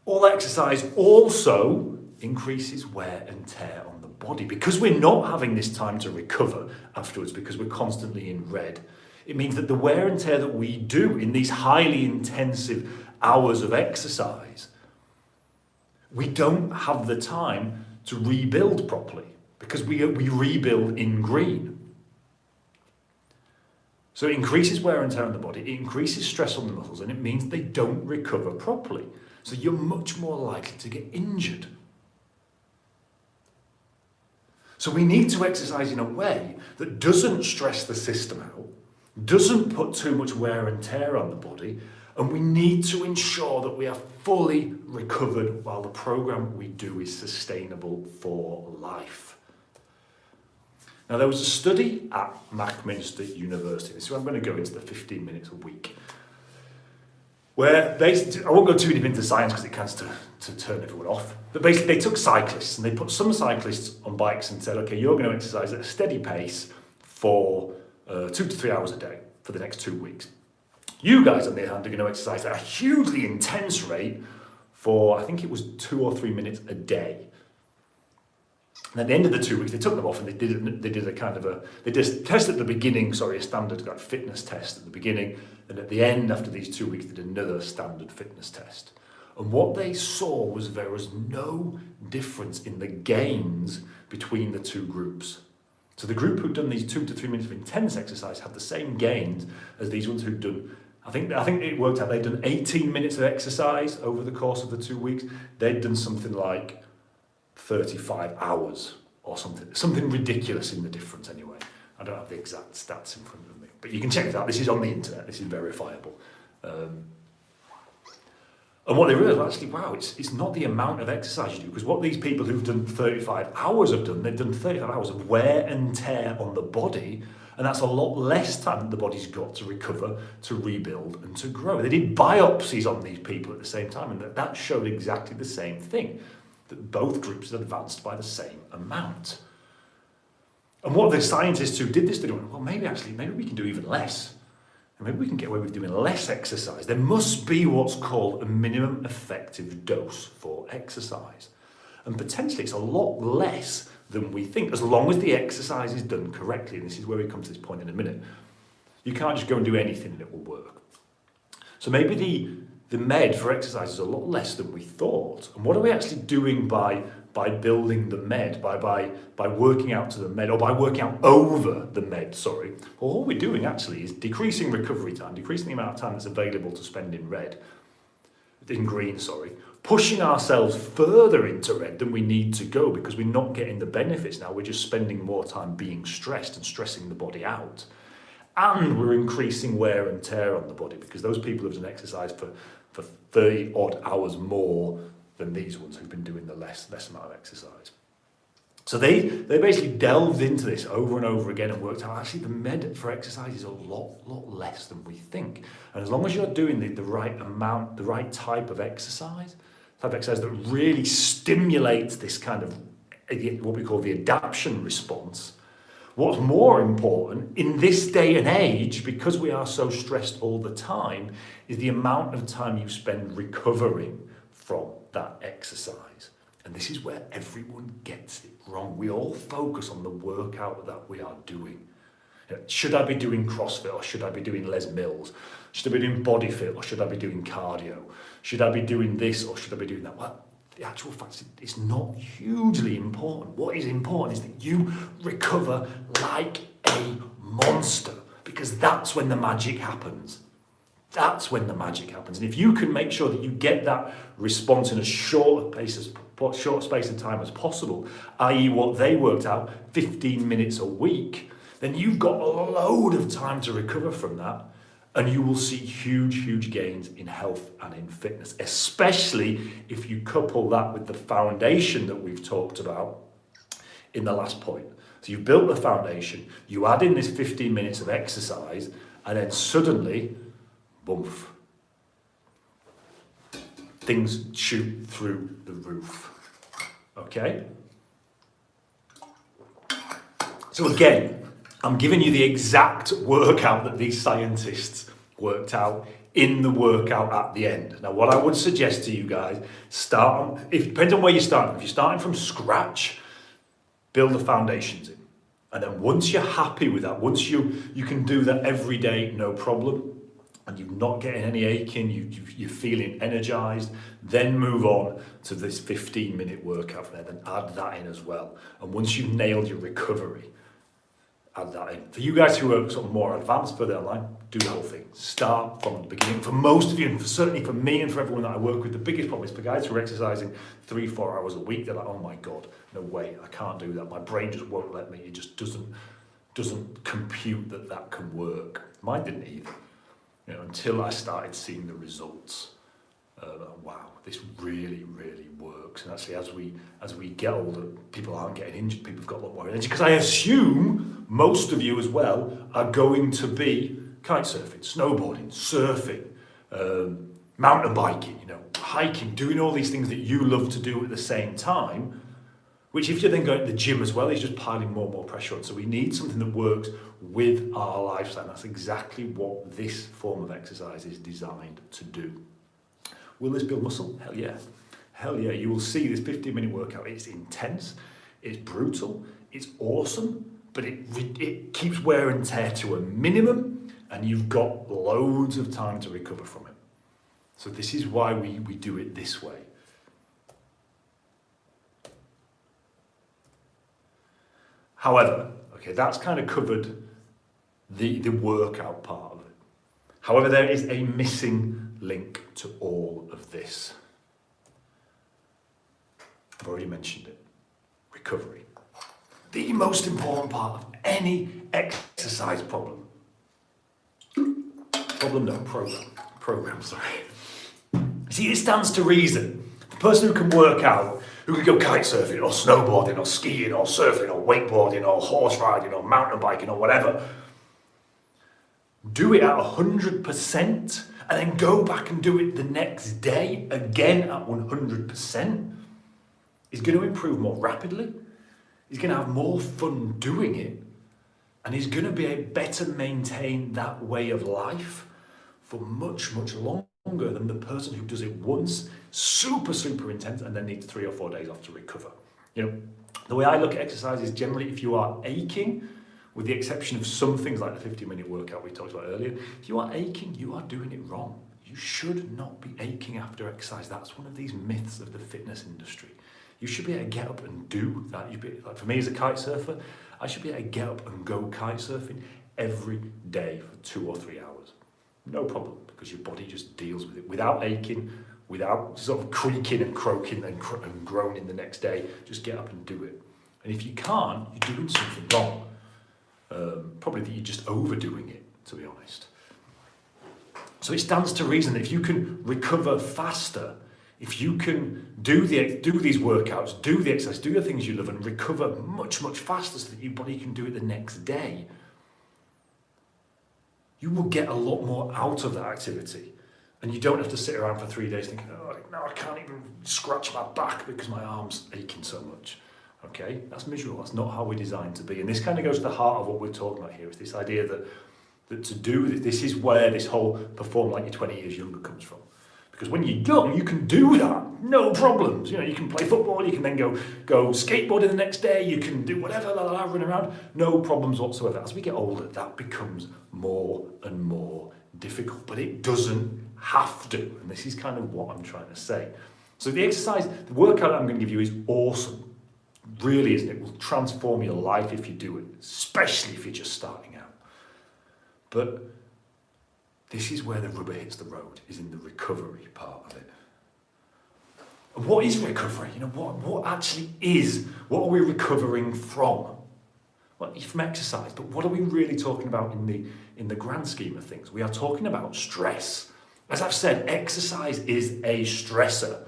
[SPEAKER 1] All exercise also increases wear and tear on the body. Because we're not having this time to recover afterwards, because we're constantly in red, it means that the wear and tear that we do in these highly intensive hours of exercise we don't have the time to rebuild properly because we rebuild in green. So it increases wear and tear on the body, it increases stress on the muscles, and it means they don't recover properly. So you're much more likely to get injured. So we need to exercise in a way that doesn't stress the system out, doesn't put too much wear and tear on the body, and we need to ensure that we are fully recovered while the program we do is sustainable for life. Now, there was a study at Macminster University, this is where I'm going to go into the 15 minutes a week, where I won't go too deep into science because it tends to turn everyone off, but basically they took cyclists and they put some cyclists on bikes and said, okay, you're going to exercise at a steady pace for 2 to 3 hours a day for the next 2 weeks. You guys, on the other hand, are going to exercise at a hugely intense rate for, I think it was 2 or 3 minutes a day. And at the end of the 2 weeks, they took them off and they did a test at the beginning, a standard fitness test at the beginning. And at the end, after these 2 weeks, they did another standard fitness test. And what they saw was there was no difference in the gains between the two groups. So the group who'd done these 2 to 3 minutes of intense exercise had the same gains as these ones who'd done, I think it worked out, they'd done 18 minutes of exercise over the course of the 2 weeks. They'd done something like 35 hours or something ridiculous in the difference anyway. I don't have the exact stats in front of me, but you can check it out. This is on the internet, this is verifiable. And what they realised, actually, wow, it's not the amount of exercise you do, because what these people who've done 35 hours have done, they've done 35 hours of wear and tear on the body, and that's a lot less time that the body's got to recover, to rebuild, and to grow. They did biopsies on these people at the same time, and that showed exactly the same thing, that both groups had advanced by the same amount. And what the scientists who did this, they went, well, maybe we can do even less. And maybe we can get away with doing less exercise. There must be what's called a minimum effective dose for exercise. And potentially it's a lot less than we think, as long as the exercise is done correctly. And this is where we come to this point in a minute. You can't just go and do anything and it will work. So maybe the med for exercise is a lot less than we thought. And what are we actually doing by building the med, by working out to the med, or by working out over the med, Well, all we're doing actually is decreasing recovery time, decreasing the amount of time that's available to spend in green, pushing ourselves further into red than we need to go because we're not getting the benefits now. We're just spending more time being stressed and stressing the body out. And we're increasing wear and tear on the body because those people have done exercise for 30 odd hours more than these ones who've been doing the less amount of exercise. So they basically delved into this over and over again and worked out actually the med for exercise is a lot less than we think. And as long as you're doing the right amount, the right type of exercise that really stimulates this kind of what we call the adaptation response, what's more important in this day and age, because we are so stressed all the time, is the amount of time you spend recovering from that exercise. And this is where everyone gets it wrong. We all focus on the workout that we are doing. Should I be doing CrossFit or should I be doing Les Mills? Should I be doing BodyFit or should I be doing cardio? Should I be doing this or should I be doing that? Well, the actual fact is it's not hugely important. What is important is that you recover like a monster, because that's when the magic happens. That's when the magic happens. And if you can make sure that you get that response in as short space of time as possible, i.e. what they worked out, 15 minutes a week, then you've got a load of time to recover from that, and you will see huge gains in health and in fitness, especially if you couple that with the foundation that we've talked about in the last point. So you've built the foundation, you add in this 15 minutes of exercise, and then suddenly, boom, things shoot through the roof. Okay? So again, I'm giving you the exact workout that these scientists worked out in the workout at the end. Now, what I would suggest to you guys, it depends on where you're starting. If you're starting from scratch, build the foundations in. And then once you're happy with that, once you can do that every day, no problem, and you're not getting any aching, you're feeling energized, then move on to this 15-minute workout from there, then add that in as well. And once you've nailed your recovery, add that in. For you guys who are sort of more advanced further online, do the whole thing. Start from the beginning. For most of you, and certainly for me and for everyone that I work with, the biggest problem is for guys who are exercising 3-4 hours a week, they're like, oh my God, no way, I can't do that. My brain just won't let me. It just doesn't compute that can work. Mine didn't either. Until I started seeing the results. Wow, this really, really works. And actually, as we get older, people aren't getting injured. People have got a lot more energy. Because I assume most of you as well are going to be kite surfing, snowboarding, surfing, mountain biking, hiking, doing all these things that you love to do at the same time. Which, if you're then going to the gym as well, is just piling more and more pressure on. So we need something that works with our lifestyle. That's exactly what this form of exercise is designed to do. Will this build muscle? Hell yeah. Hell yeah. You will see this 15-minute workout. It's intense. It's brutal. It's awesome. But it keeps wear and tear to a minimum. And you've got loads of time to recover from it. So this is why we do it this way. However, okay, that's kind of covered the workout part of it. However, there is a missing link to all of this. I've already mentioned it. Recovery. The most important part of any exercise problem. Program, sorry. See, it stands to reason. The person who can work out, who can go kite surfing or snowboarding or skiing or surfing or wakeboarding or horse riding or mountain biking or whatever, do it at 100% and then go back and do it the next day again at 100%, is going to improve more rapidly, he's going to have more fun doing it, and he's going to be able to better maintain that way of life for much, much longer than the person who does it once, super, super intense, and then needs 3 or 4 days off to recover. The way I look at exercise is generally if you are aching, with the exception of some things like the 15-minute workout we talked about earlier, if you are aching, you are doing it wrong. You should not be aching after exercise. That's one of these myths of the fitness industry. You should be able to get up and do that. Like for me as a kite surfer, I should be able to get up and go kite surfing every day for 2 or 3 hours. No problem, because your body just deals with it without aching, without sort of creaking and croaking and groaning the next day. Just get up and do it. And if you can't, you're doing something wrong. Probably that you're just overdoing it, to be honest. So it stands to reason that if you can recover faster, if you can do these workouts, do the exercise, do the things you love and recover much, much faster so that your body can do it the next day, you will get a lot more out of that activity. And you don't have to sit around for 3 days thinking, oh, no, I can't even scratch my back because my arm's aching so much. Okay, that's miserable. That's not how we're designed to be. And this kind of goes to the heart of what we're talking about here, is this idea that to do this is where this whole perform like you're 20 years younger comes from. Because when you're young, you can do that, no problems. You can play football, you can then go skateboarding the next day, you can do whatever, run around, no problems whatsoever. As we get older, that becomes more and more difficult, but it doesn't have to. And this is kind of what I'm trying to say. So the exercise, the workout I'm going to give you is awesome. Really, isn't it? It will transform your life if you do it, especially if you're just starting out. But this is where the rubber hits the road, is in the recovery part of it. And what is recovery? What actually is, what are we recovering from? Well, from exercise, but what are we really talking about in the grand scheme of things? We are talking about stress. As I've said, exercise is a stressor.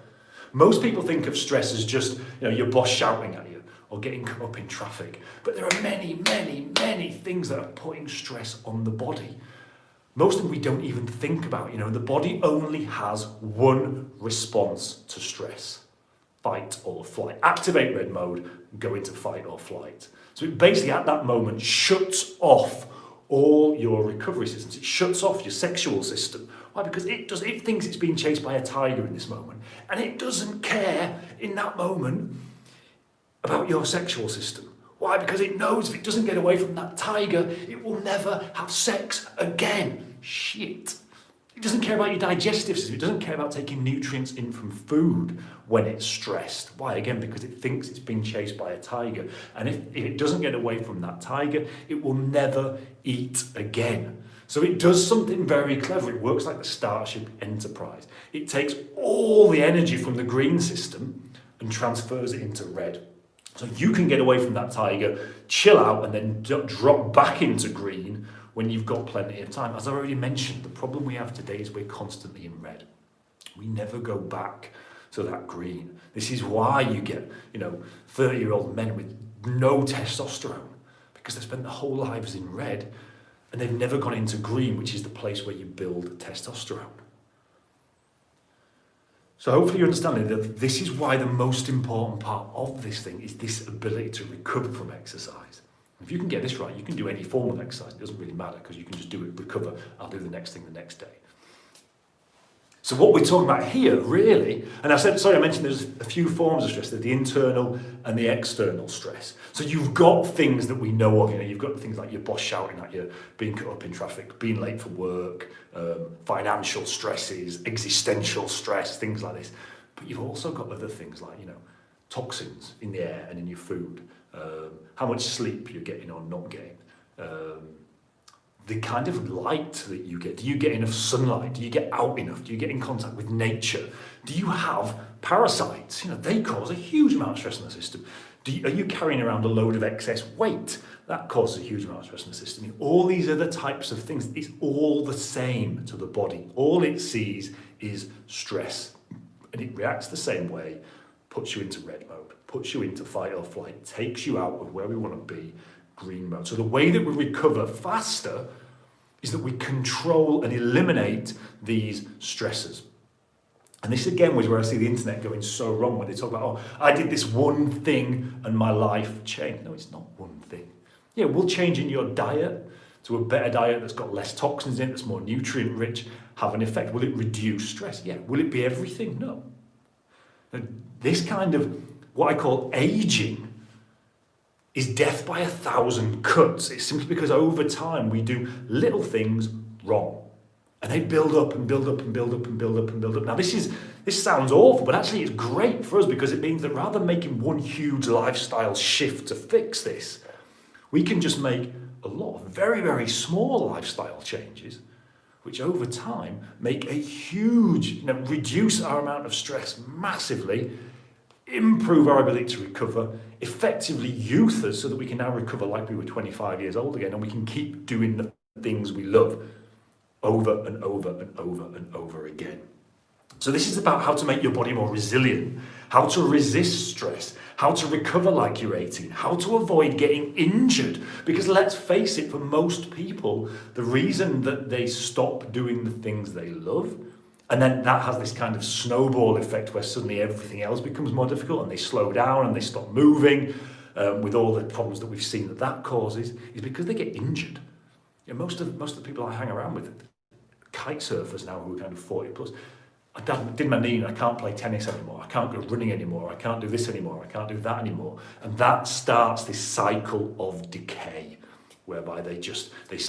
[SPEAKER 1] Most people think of stress as just, your boss shouting at you or getting caught up in traffic. But there are many, many, many things that are putting stress on the body. Most of them we don't even think about. The body only has one response to stress: fight or flight. Activate red mode, go into fight or flight. So it basically at that moment shuts off all your recovery systems. It shuts off your sexual system. Why? Because it thinks it's being chased by a tiger in this moment, and it doesn't care in that moment about your sexual system. Why? Because it knows if it doesn't get away from that tiger, it will never have sex again. Shit. It doesn't care about your digestive system. It doesn't care about taking nutrients in from food when it's stressed. Why? Again, because it thinks it's being chased by a tiger. And if it doesn't get away from that tiger, it will never eat again. So it does something very clever. It works like the Starship Enterprise. It takes all the energy from the green system and transfers it into red. So you can get away from that tiger, chill out, and then drop back into green when you've got plenty of time. As I already mentioned, the problem we have today is we're constantly in red. We never go back to that green. This is why you get, 30-year-old men with no testosterone, because they've spent their whole lives in red and they've never gone into green, which is the place where you build testosterone. So hopefully you're understanding that this is why the most important part of this thing is this ability to recover from exercise. If you can get this right, you can do any form of exercise. It doesn't really matter because you can just do it, recover, I'll do the next thing the next day. So what we're talking about here, really, and I mentioned there's a few forms of stress. There's the internal and the external stress. So you've got things that we know of, you've got things like your boss shouting at you, being cut up in traffic, being late for work, financial stresses, existential stress, things like this. But you've also got other things like, toxins in the air and in your food, how much sleep you're getting or not getting, the kind of light that you get. Do you get enough sunlight? Do you get out enough? Do you get in contact with nature? Do you have parasites? They cause a huge amount of stress in the system. Are you carrying around a load of excess weight? That causes a huge amount of stress in the system. All these other types of things, it's all the same to the body. All it sees is stress. And it reacts the same way, puts you into red mode, puts you into fight or flight, takes you out of where we want to be, green mode. So the way that we recover faster is that we control and eliminate these stressors. And this again was where I see the internet going so wrong when they talk about, I did this one thing and my life changed. No, it's not one thing. Yeah, we'll change in your diet to a better diet that's got less toxins in it, that's more nutrient rich, have an effect. Will it reduce stress? Yeah. Will it be everything? No. This kind of what I call aging is death by 1,000 cuts. It's simply because over time we do little things wrong. And they build up and build up and build up and build up and build up. Now this sounds awful, but actually it's great for us because it means that rather than making one huge lifestyle shift to fix this, we can just make a lot of very, very small lifestyle changes, which over time make a huge, reduce our amount of stress massively, improve our ability to recover, effectively youth us so that we can now recover like we were 25 years old again, and we can keep doing the things we love over and over and over and over again. So this is about how to make your body more resilient, how to resist stress, how to recover like you're 18, how to avoid getting injured. Because let's face it, for most people, the reason that they stop doing the things they love, and then that has this kind of snowball effect where suddenly everything else becomes more difficult and they slow down and they stop moving with all the problems that we've seen that causes, is because they get injured. Most of the people I hang around with, kite surfers now who are kind of 40 plus, I did my knee and I can't play tennis anymore, I can't go running anymore, I can't do this anymore, I can't do that anymore. And that starts this cycle of decay, whereby they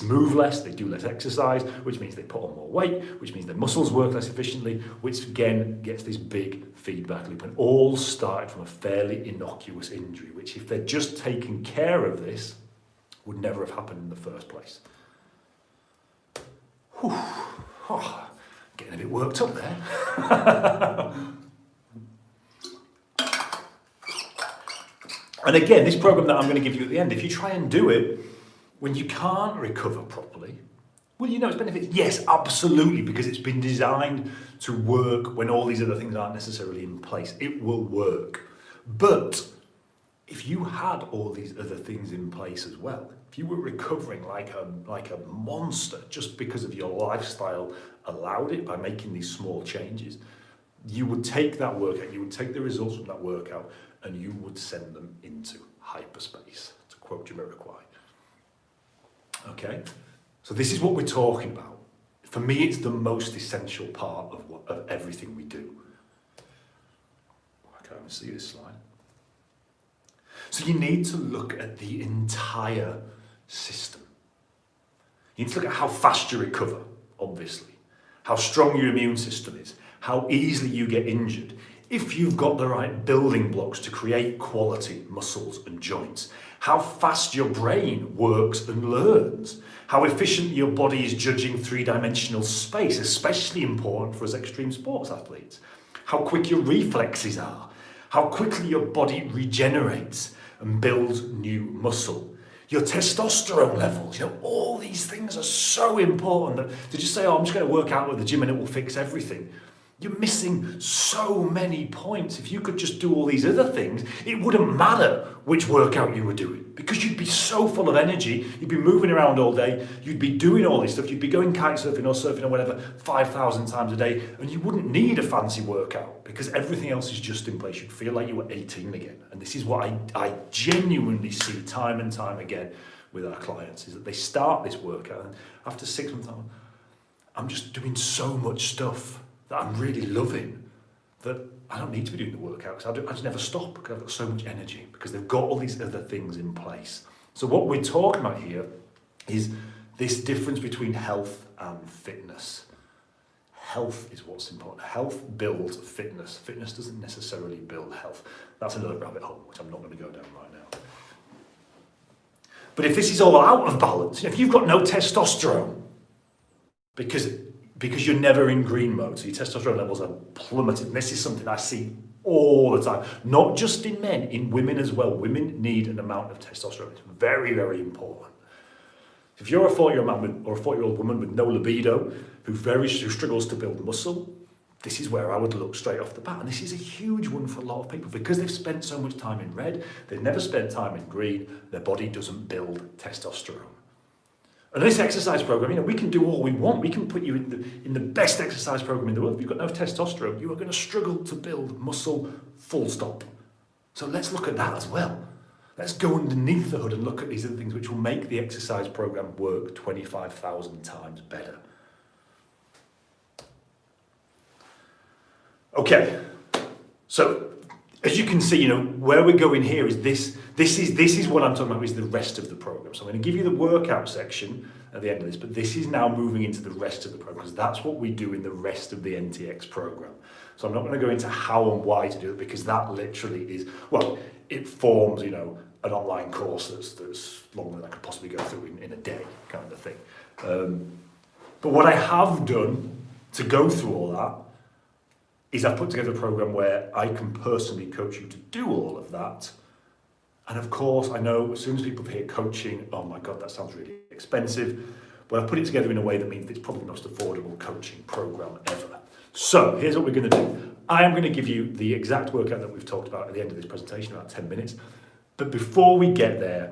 [SPEAKER 1] move less, they do less exercise, which means they put on more weight, which means their muscles work less efficiently, which again gets this big feedback loop. And all started from a fairly innocuous injury, which if they're just taking care of this, would never have happened in the first place. Whew. Oh, getting a bit worked up there. And again, this program that I'm going to give you at the end, if you try and do it when you can't recover properly, will you know its benefits? Yes, absolutely, because it's been designed to work when all these other things aren't necessarily in place. It will work. But if you had all these other things in place as well, if you were recovering like a monster just because of your lifestyle allowed it by making these small changes, you would take that workout, you would take the results from that workout, and you would send them into hyperspace, to quote Jamiroquai. Okay? So this is what we're talking about. For me, it's the most essential part of everything we do. I can't even see this slide. So you need to look at the entire system. You need to look at how fast you recover, obviously. how strong your immune system is, how easily you get injured, if you've got the right building blocks to create quality muscles and joints, how fast your brain works and learns, how efficient your body is judging three-dimensional space, especially important for us extreme sports athletes, how quick your reflexes are, how quickly your body regenerates and builds new muscle, your testosterone levels, all these things are so important that to just say, I'm just going to work out at the gym and it will fix everything. You're missing so many points. If you could just do all these other things, it wouldn't matter which workout you were doing because you'd be so full of energy. You'd be moving around all day. You'd be doing all this stuff. You'd be going kite surfing or surfing or whatever 5,000 times a day, and you wouldn't need a fancy workout because everything else is just in place. You'd feel like you were 18 again. And this is what I genuinely see time and time again with our clients, is that they start this workout and after 6 months, I'm just doing so much stuff that I'm really loving that I don't need to be doing the workout because I just never stop because I've got so much energy because they've got all these other things in place. So what we're talking about here is this difference between health and fitness. Health is what's important. Health builds fitness. Fitness doesn't necessarily build health. That's another rabbit hole, which I'm not going to go down right now. But if this is all out of balance, if you've got no testosterone, because you're never in green mode, so your testosterone levels are plummeted. And this is something I see all the time, not just in men, in women as well. Women need an amount of testosterone. It's very, very important. If you're a 40-year-old man or a 40-year-old woman with no libido, who struggles to build muscle, this is where I would look straight off the bat. And this is a huge one for a lot of people because they've spent so much time in red, they've never spent time in green, their body doesn't build testosterone. And this exercise program, we can do all we want. We can put you in the best exercise program in the world. If you've got no testosterone, you are going to struggle to build muscle, full stop. So let's look at that as well. Let's go underneath the hood and look at these other things which will make the exercise program work 25,000 times better. Okay, so as you can see, where we're going here is this is what I'm talking about, is the rest of the program. So I'm going to give you the workout section at the end of this, but this is now moving into the rest of the program because that's what we do in the rest of the NTX program. So I'm not going to go into how and why to do it because that literally is, it forms, an online course that's longer than I could possibly go through in a day kind of thing. But what I have done to go through all that is I've put together a program where I can personally coach you to do all of that. And of course, I know as soon as people hear coaching, oh my God, that sounds really expensive. But I've put it together in a way that means it's probably the most affordable coaching program ever. So here's what we're going to do. I am going to give you the exact workout that we've talked about at the end of this presentation, about 10 minutes. But before we get there,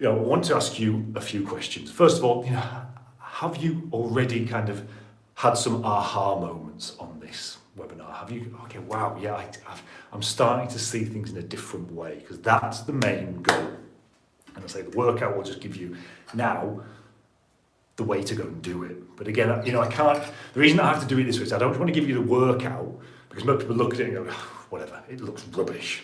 [SPEAKER 1] I want to ask you a few questions. First of all, have you already kind of had some aha moments on this webinar? Have you? Okay, wow, yeah, I'm starting to see things in a different way because that's the main goal. And I say the workout will just give you now the way to go and do it. But again, I can't. The reason I have to do it this way is I don't want to give you the workout because most people look at it and go, whatever, it looks rubbish.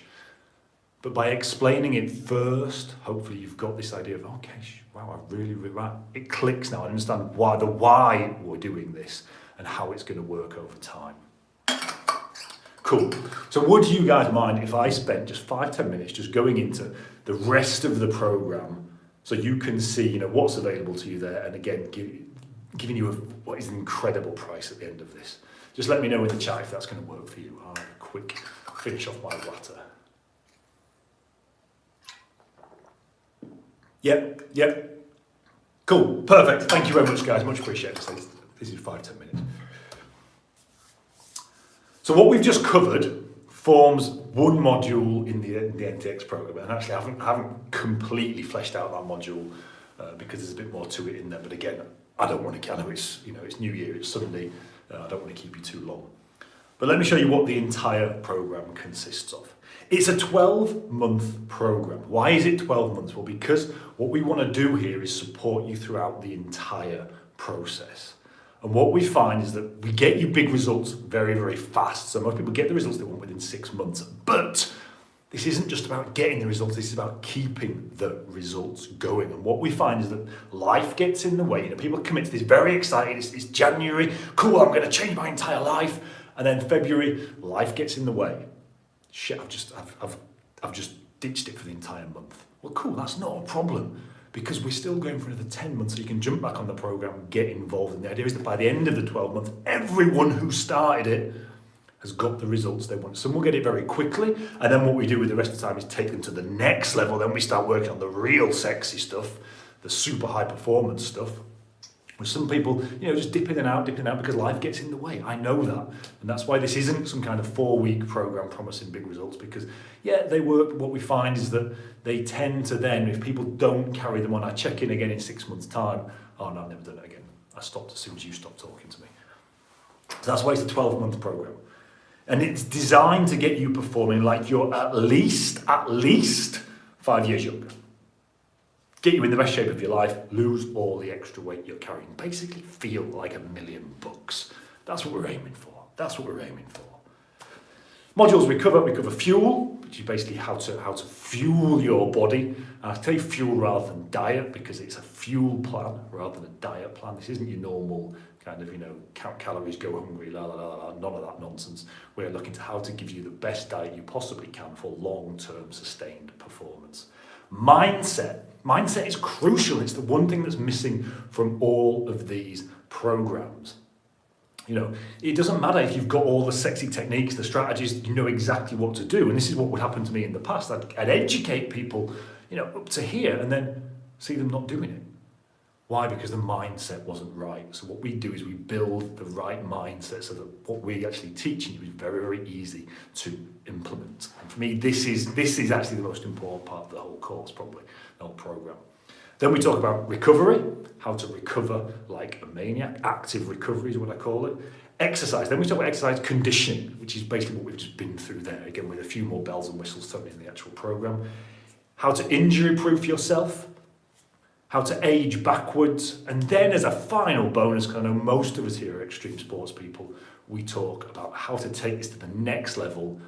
[SPEAKER 1] But by explaining it first, hopefully you've got this idea of, okay, wow, I really, right. It clicks now. I understand why we're doing this and how it's going to work over time. Cool. So would you guys mind if I spent just 5-10 minutes just going into the rest of the program so you can see, what's available to you there, and again, giving you what is an incredible price at the end of this. Just let me know in the chat if that's going to work for you. I'll have a quick finish off my water. Yep. Cool. Perfect. Thank you very much, guys. Much appreciated. So this is 5-10 minutes. So what we've just covered forms one module in the NTX program, and actually I haven't completely fleshed out that module because there's a bit more to it in there. But again, I don't want to. I know it's it's New Year, it's Sunday. I don't want to keep you too long. But let me show you what the entire program consists of. It's a 12-month program. Why is it 12 months? Well, because what we want to do here is support you throughout the entire process. And what we find is that we get you big results very, very fast. So most people get the results they want within 6 months, but this isn't just about getting the results, this is about keeping the results going. And what we find is that life gets in the way. You know, people commit to this, very excited, it's January, cool, I'm going to change my entire life. And then February, life gets in the way. Shit, I've just ditched it for the entire month. Well, cool, that's not a problem, because we're still going for another 10 months, so you can jump back on the program, get involved. And the idea is that by the end of the 12 months, everyone who started it has got the results they want. Some will get it very quickly, and then what we do with the rest of the time is take them to the next level. Then we start working on the real sexy stuff, the super high performance stuff. With some people, you know, just dip in and out because life gets in the way. I know that. And that's why this isn't some kind of 4-week program promising big results, because, yeah, they work. But what we find is that they tend to then, if people don't carry them on, I check in again in 6 months' time. Oh, no, I've never done it again. I stopped as soon as you stopped talking to me. So that's why it's a 12-month program. And it's designed to get you performing like you're at least 5 years younger. Get you in the best shape of your life, lose all the extra weight you're carrying. Basically feel like $1,000,000. That's what we're aiming for. Modules we cover fuel, which is basically how to fuel your body. And I tell you fuel rather than diet, because it's a fuel plan rather than a diet plan. This isn't your normal kind of, you know, count calories, go hungry, none of that nonsense. We're looking to how to give you the best diet you possibly can for long-term sustained performance. Mindset is crucial. It's the one thing that's missing from all of these programs. You know, it doesn't matter if you've got all the sexy techniques, the strategies, you know exactly what to do. And this is what would happen to me in the past. I'd educate people, you know, up to here and then see them not doing it. Why? Because the mindset wasn't right. So what we do is we build the right mindset so that what we're actually teaching you is very, very easy to implement. And for me, this is actually the most important part of the whole course, probably, the whole program. Then we talk about recovery, how to recover like a maniac. Active recovery is what I call it. Exercise. Then we talk about exercise conditioning, which is basically what we've just been through there, again, with a few more bells and whistles thrown in the actual program. How to injury-proof yourself. How to age backwards. And then as a final bonus, because I know most of us here are extreme sports people, we talk about how to take this to the next level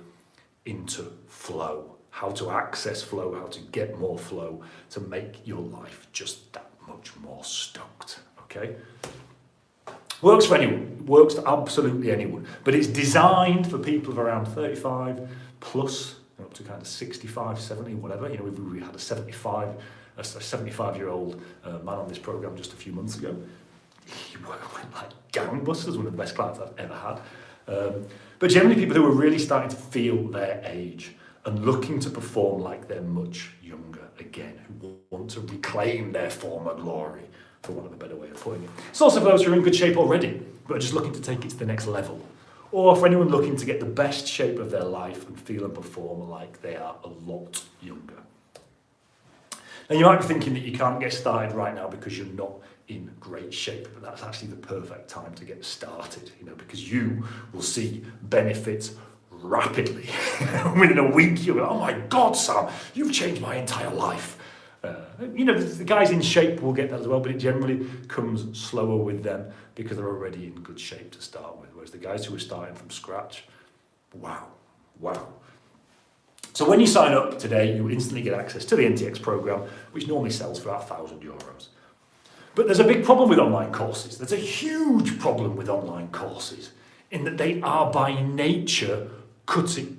[SPEAKER 1] into flow. How to access flow, how to get more flow to make your life just that much more stoked, okay? Works for anyone, works for absolutely anyone, but it's designed for people of around 35 plus, up to kind of 65, 70, whatever. You know, we had a 75-year-old man on this program just a few months ago. He went like gangbusters, one of the best clients I've ever had. But generally people who are really starting to feel their age and looking to perform like they're much younger again, who want to reclaim their former glory, for want of a better way of putting it. It's also for those who are in good shape already, but are just looking to take it to the next level. Or for anyone looking to get the best shape of their life and feel and perform like they are a lot younger. Now you might be thinking that you can't get started right now because you're not in great shape, but that's actually the perfect time to get started, you know, because you will see benefits rapidly. Within a week, you'll go, oh my God, Sam, you've changed my entire life. You know, the guys in shape will get that as well, but it generally comes slower with them because they're already in good shape to start with. Whereas the guys who are starting from scratch, wow. So when you sign up today, you instantly get access to the NTX program, which normally sells for about €1,000. But there's a big problem with online courses. There's a huge problem with online courses in that they are by nature cookie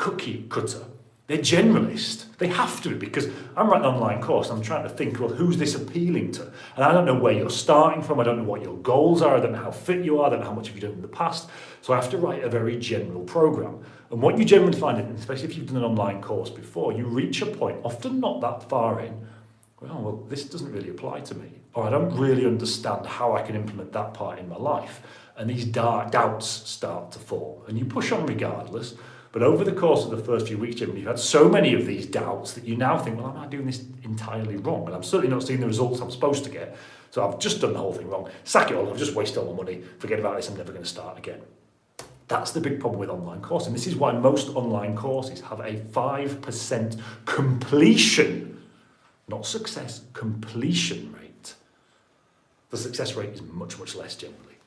[SPEAKER 1] cutter. They're generalist. They have to be, because I'm writing an online course and I'm trying to think, well, who's this appealing to? And I don't know where you're starting from. I don't know what your goals are. I don't know how fit you are. I don't know how much have you done in the past. So I have to write a very general program. And what you generally find, especially if you've done an online course before, you reach a point, often not that far in, well, this doesn't really apply to me. Or I don't really understand how I can implement that part in my life. And these doubts start to form. And you push on regardless. But over the course of the first few weeks, Jim, you've had so many of these doubts that you now think, well, am I doing this entirely wrong? And I'm certainly not seeing the results I'm supposed to get. So I've just done the whole thing wrong. Sack it all, I've just wasted all my money. Forget about this, I'm never going to start again. That's the big problem with online courses. And this is why most online courses have a 5% completion, not success, completion rate. The success rate is much, much less generally.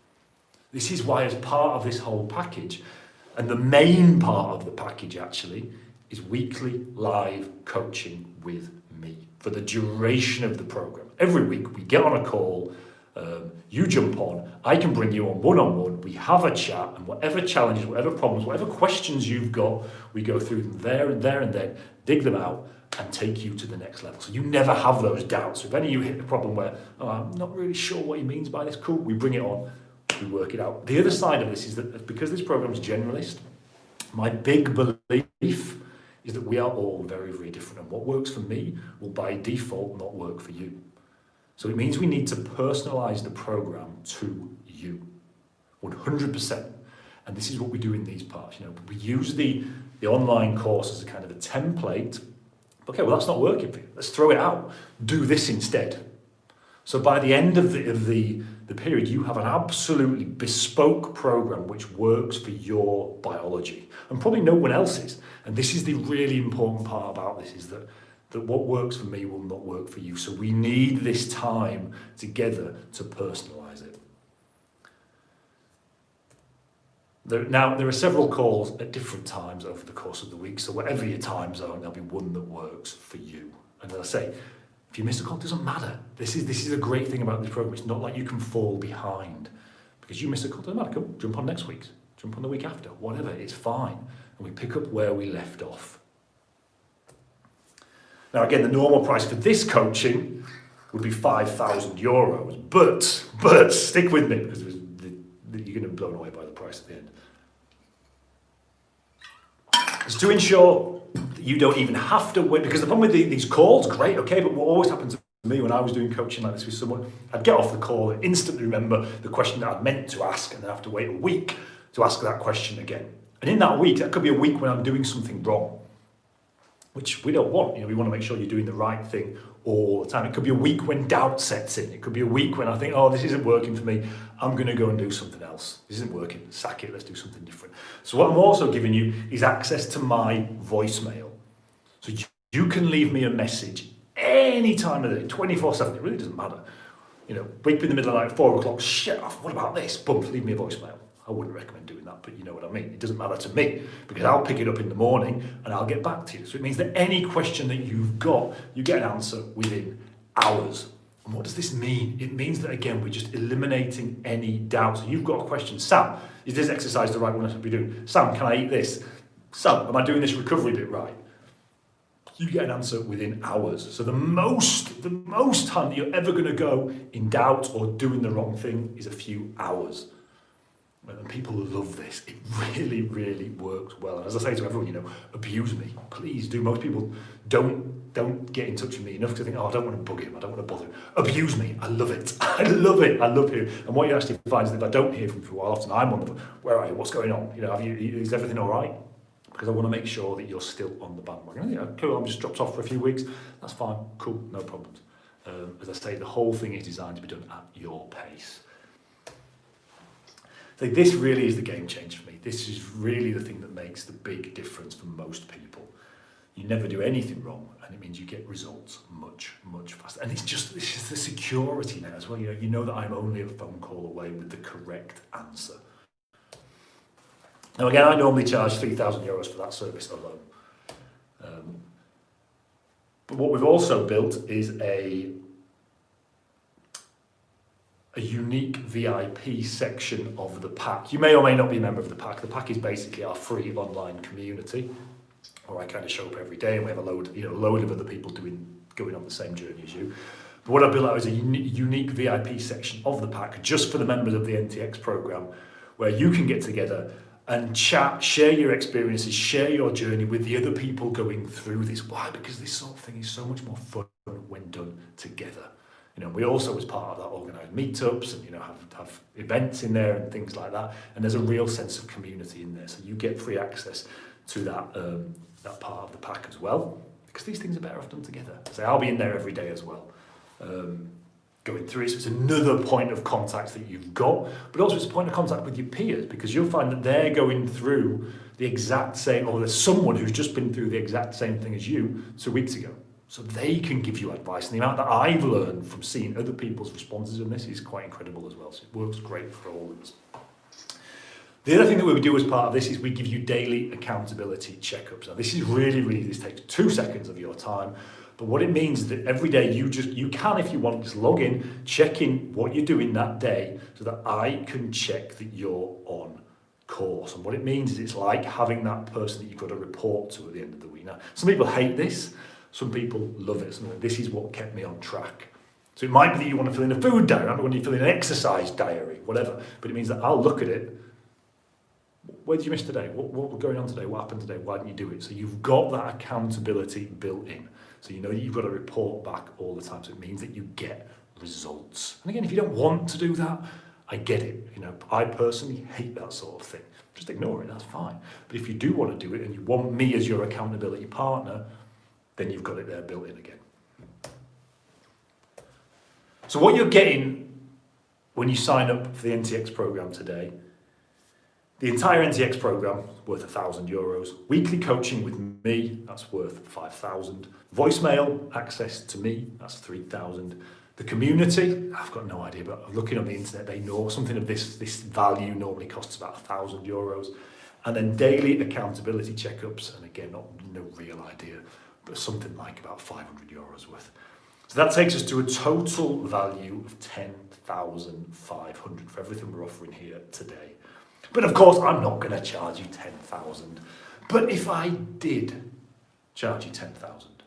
[SPEAKER 1] This is why, as part of this whole package, and the main part of the package actually, is weekly live coaching with me for the duration of the program. Every week we get on a call, you jump on, I can bring you on one-on-one, we have a chat, and whatever challenges, whatever problems, whatever questions you've got, we go through them there and then, dig them out, and take you to the next level. So you never have those doubts. If any of you hit the problem where, oh, I'm not really sure what he means by this, cool, we bring it on, we work it out. The other side of this is that because this program is generalist, my big belief is that we are all very, very different, and what works for me will by default not work for you. So it means we need to personalize the program to you, 100%. And this is what we do in these parts. We use the online course as a kind of a template. Okay, well, that's not working for you. Let's throw it out. Do this instead. So by the end of the period, you have an absolutely bespoke program which works for your biology, and probably no one else's. And this is the really important part about this, is that what works for me will not work for you. So we need this time together to personalize it. There are several calls at different times over the course of the week, so whatever your time zone, there'll be one that works for you. And as I say, if you miss a call, it doesn't matter. This is a great thing about this program. It's not like you can fall behind. Because you miss a call, it doesn't matter. Come, jump on next week's, jump on the week after, whatever, it's fine. And we pick up where we left off. Now again, the normal price for this coaching would be €5,000, but stick with me, because you're going to be blown away by the price at the end. It's to ensure that you don't even have to wait, because the problem with these calls, great, okay, but what always happened to me when I was doing coaching like this with someone, I'd get off the call and instantly remember the question that I'd meant to ask, and then have to wait a week to ask that question again. And in that week, that could be a week when I'm doing something wrong, which we don't want. We want to make sure you're doing the right thing all the time. It could be a week when doubt sets in. It could be a week when I think, oh, this isn't working for me. I'm going to go and do something else. This isn't working. Sack it. Let's do something different. So what I'm also giving you is access to my voicemail. So you can leave me a message any time of the day, 24/7. It really doesn't matter. Wake up in the middle of the night, 4 o'clock, shit, what about this? Boom, leave me a voicemail. I wouldn't recommend doing that, but you know what I mean. It doesn't matter to me, because I'll pick it up in the morning and I'll get back to you. So it means that any question that you've got, you get an answer within hours. And what does this mean? It means that, again, we're just eliminating any doubt. So you've got a question, Sam, is this exercise the right one I should be doing? Sam, can I eat this? Sam, am I doing this recovery bit right? You get an answer within hours. So the most time that you're ever going to go in doubt or doing the wrong thing is a few hours. And people love this. It really, really works well. And as I say to everyone, abuse me. Please do. Most people don't get in touch with me enough to think, oh, I don't want to bug him. I don't want to bother him. Abuse me. I love it. I love it. I love hearing. And what you actually find is that if I don't hear from you for a while, often I'm on the phone. Where are you? What's going on? Is everything all right? Because I want to make sure that you're still on the bandwagon. Cool, I'm just dropped off for a few weeks. That's fine. Cool, no problems. As I say, the whole thing is designed to be done at your pace. So this really is the game changer for me. This is really the thing that makes the big difference for most people. You never do anything wrong, and it means you get results much, much faster. And it's just the security now as well. You know that I'm only a phone call away with the correct answer. Now again, I normally charge €3,000 for that service alone. But what we've also built is a unique VIP section of the pack. You may or may not be a member of the pack. The pack is basically our free online community, where I kind of show up every day, and we have a load of other people going on the same journey as you. But what I built out is a unique VIP section of the pack just for the members of the NTX program, where you can get together and chat, share your experiences, share your journey with the other people going through this. Why? Because this sort of thing is so much more fun when done together. We also, as part of that, organise meetups and have events in there and things like that. And there's a real sense of community in there, so you get free access to that part of the pack as well. Because these things are better off done together. So I'll be in there every day as well, going through it. So it's another point of contact that you've got, but also it's a point of contact with your peers, because you'll find that they're going through the exact same, or there's someone who's just been through the exact same thing as you 2 weeks ago. So they can give you advice. And the amount that I've learned from seeing other people's responses on this is quite incredible as well. So it works great for all of us. The other thing that we do as part of this is we give you daily accountability checkups. Now this is really, this takes 2 seconds of your time, but what it means is that every day you can, if you want, just log in, check in what you're doing that day so that I can check that you're on course. And what it means is it's like having that person that you've got to report to at the end of the week. Now, some people hate this, some people love it. This is what kept me on track. So it might be that you want to fill in a food diary, it might be you fill in an exercise diary, whatever, but it means that I'll look at it. Where did you miss today? What was going on today? What happened today? Why didn't you do it? So you've got that accountability built in. So you know that you've got to report back all the time. So it means that you get results. And again, if you don't want to do that, I get it. I personally hate that sort of thing. Just ignore it, that's fine. But if you do want to do it and you want me as your accountability partner, then you've got it there built in again. So what you're getting when you sign up for the NTX program today, the entire NTX program is worth €1,000. Weekly coaching with me, that's worth 5,000. Voicemail access to me, that's 3,000. The community, I've got no idea, but looking on the internet, they know something of this value normally costs about €1,000. And then daily accountability checkups, and again, no real idea, but something like about €500 worth. So that takes us to a total value of 10,500 for everything we're offering here today. But of course, I'm not going to charge you 10,000. But if I did charge you 10,000,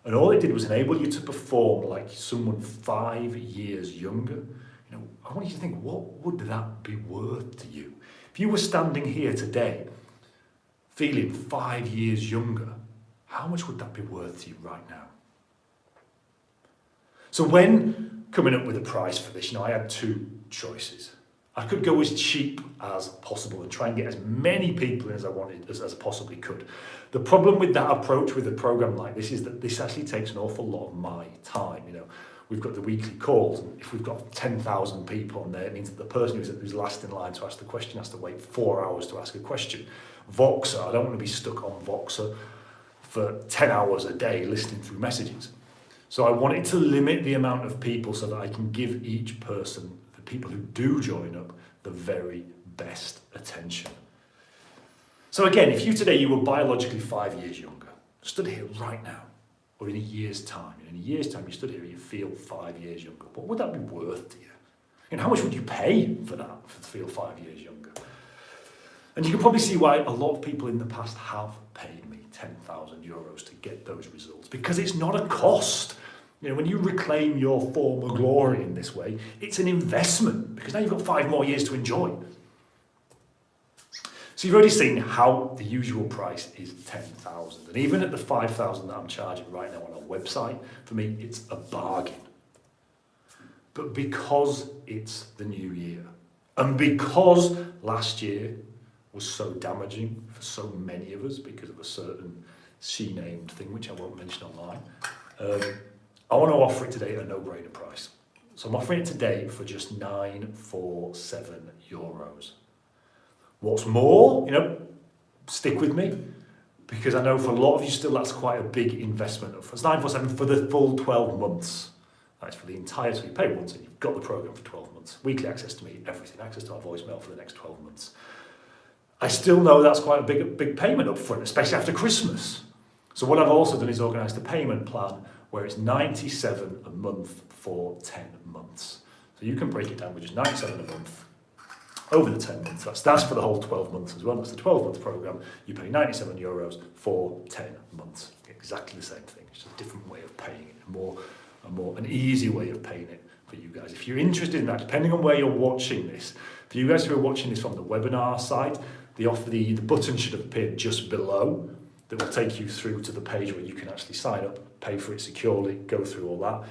[SPEAKER 1] and all it did was enable you to perform like someone 5 years younger, I want you to think, what would that be worth to you? If you were standing here today, feeling 5 years younger, how much would that be worth to you right now? So when coming up with a price for this, I had 2 choices. I could go as cheap as possible and try and get as many people in as I wanted, as I possibly could. The problem with that approach with a program like this is that this actually takes an awful lot of my time. We've got the weekly calls, and if we've got 10,000 people on there, it means that the person who's last in line to ask the question has to wait 4 hours to ask a question. Voxer, I don't want to be stuck on Voxer for 10 hours a day listening through messages. So I wanted to limit the amount of people so that I can give each person, the people who do join up, the very best attention. So again, if you were biologically 5 years younger, stood here right now, or in a year's time, you stood here and you feel 5 years younger, what would that be worth to you? And how much would you pay for that, to feel 5 years younger? And you can probably see why a lot of people in the past have paid me €10,000 to get those results, because it's not a cost. When you reclaim your former glory in this way, it's an investment, because now you've got 5 more years to enjoy. So you've already seen how the usual price is 10,000. And even at the 5,000 that I'm charging right now on our website, for me, it's a bargain. But because it's the new year, and because last year was so damaging for so many of us because of a certain she-named thing, which I won't mention online, I want to offer it today at a no-brainer price. So I'm offering it today for just €947. What's more, stick with me, because I know for a lot of you still that's quite a big investment. It's $947 for the full 12 months. That's for the entire, so you pay once and you've got the program for 12 months. Weekly access to me, everything, access to our voicemail for the next 12 months. I still know that's quite a big payment up front, especially after Christmas. So what I've also done is organised a payment plan where it's $97 a month for 10 months. So you can break it down with just $97 a month over the 10 months. That's for the whole 12 months as well. That's the 12-month program. You pay €97 for 10 months. Exactly the same thing. It's just a different way of paying it, an easy way of paying it for you guys. If you're interested in that, depending on where you're watching this, for you guys who are watching this from the webinar side, the button should have appeared just below that will take you through to the page where you can actually sign up, pay for it securely, go through all that,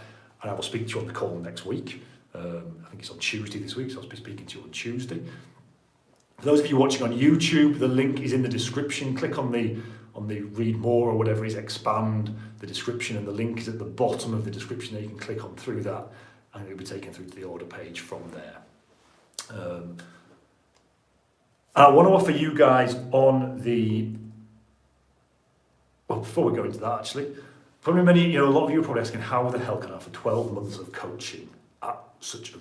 [SPEAKER 1] and I will speak to you on the call next week. I think it's on Tuesday this week, so I'll be speaking to you on Tuesday. For those of you watching on YouTube, the link is in the description. Click on the read more or whatever it is, expand the description, and the link is at the bottom of the description there. You can click on through that and you'll be taken through to the order page from there. I want to offer you guys on before we go into that actually, probably a lot of you are probably asking, how the hell can I offer 12 months of coaching at such a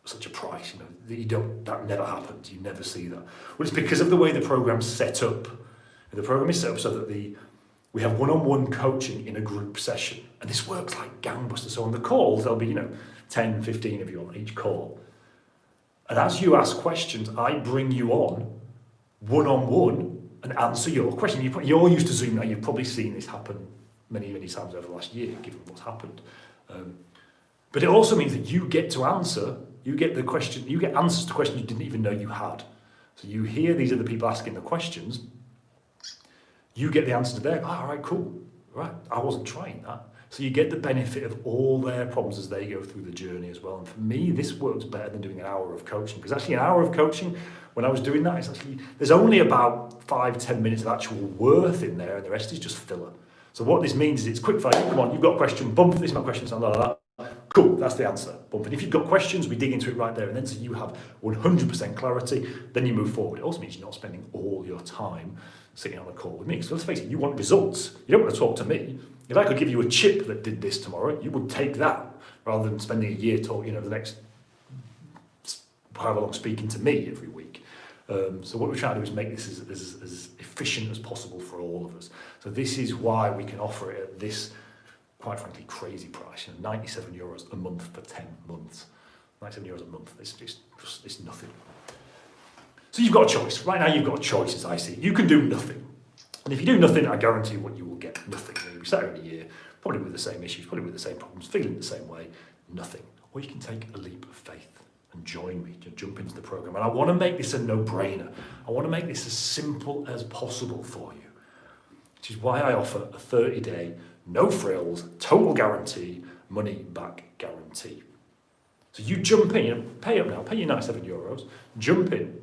[SPEAKER 1] such a price, that never happens, you never see that. Well, it's because of the way the program's set up. The program is set up so that we have one-on-one coaching in a group session, and this works like gangbusters. So on the calls, there'll be 10, 15 of you on each call, and as you ask questions, I bring you on one-on-one and answer your question. You're used to Zoom now, you've probably seen this happen many times over the last year, given what's happened. But it also means that you get answers to questions you didn't even know you had. So you hear these other people asking the questions, you get the answer to their, all right, cool, right, I wasn't trying that. So you get the benefit of all their problems as they go through the journey as well. And for me, this works better than doing an hour of coaching, because actually an hour of coaching, when I was doing that, there's only about 5-10 minutes of actual worth in there, and the rest is just filler. So what this means is it's quick fire. Come on, you've got a question, bump, this is my question, something like that. Cool, that's the answer. Bump. And if you've got questions, we dig into it right there, and then so you have 100% clarity, then you move forward. It also means you're not spending all your time sitting on a call with me. So let's face it, you want results. You don't want to talk to me. If I could give you a chip that did this tomorrow, you would take that rather than spending a year talking, the next however long speaking to me every week. So what we're trying to do is make this as efficient as possible for all of us. So this is why we can offer it at this, quite frankly, crazy price. €97 a month for 10 months. €97 a month. It's nothing. So you've got a choice. Right now you've got a choice, as I see it. You can do nothing. And if you do nothing, I guarantee what you will get. Nothing. You'll be sat here in a year, probably with the same issues, probably with the same problems, feeling the same way. Nothing. Or you can take a leap of faith and join me, to jump into the program. And I want to make this a no-brainer. I want to make this as simple as possible for you, which is why I offer a 30-day, no frills, total guarantee, money back guarantee. So you jump in, pay up now, pay your €97, jump in,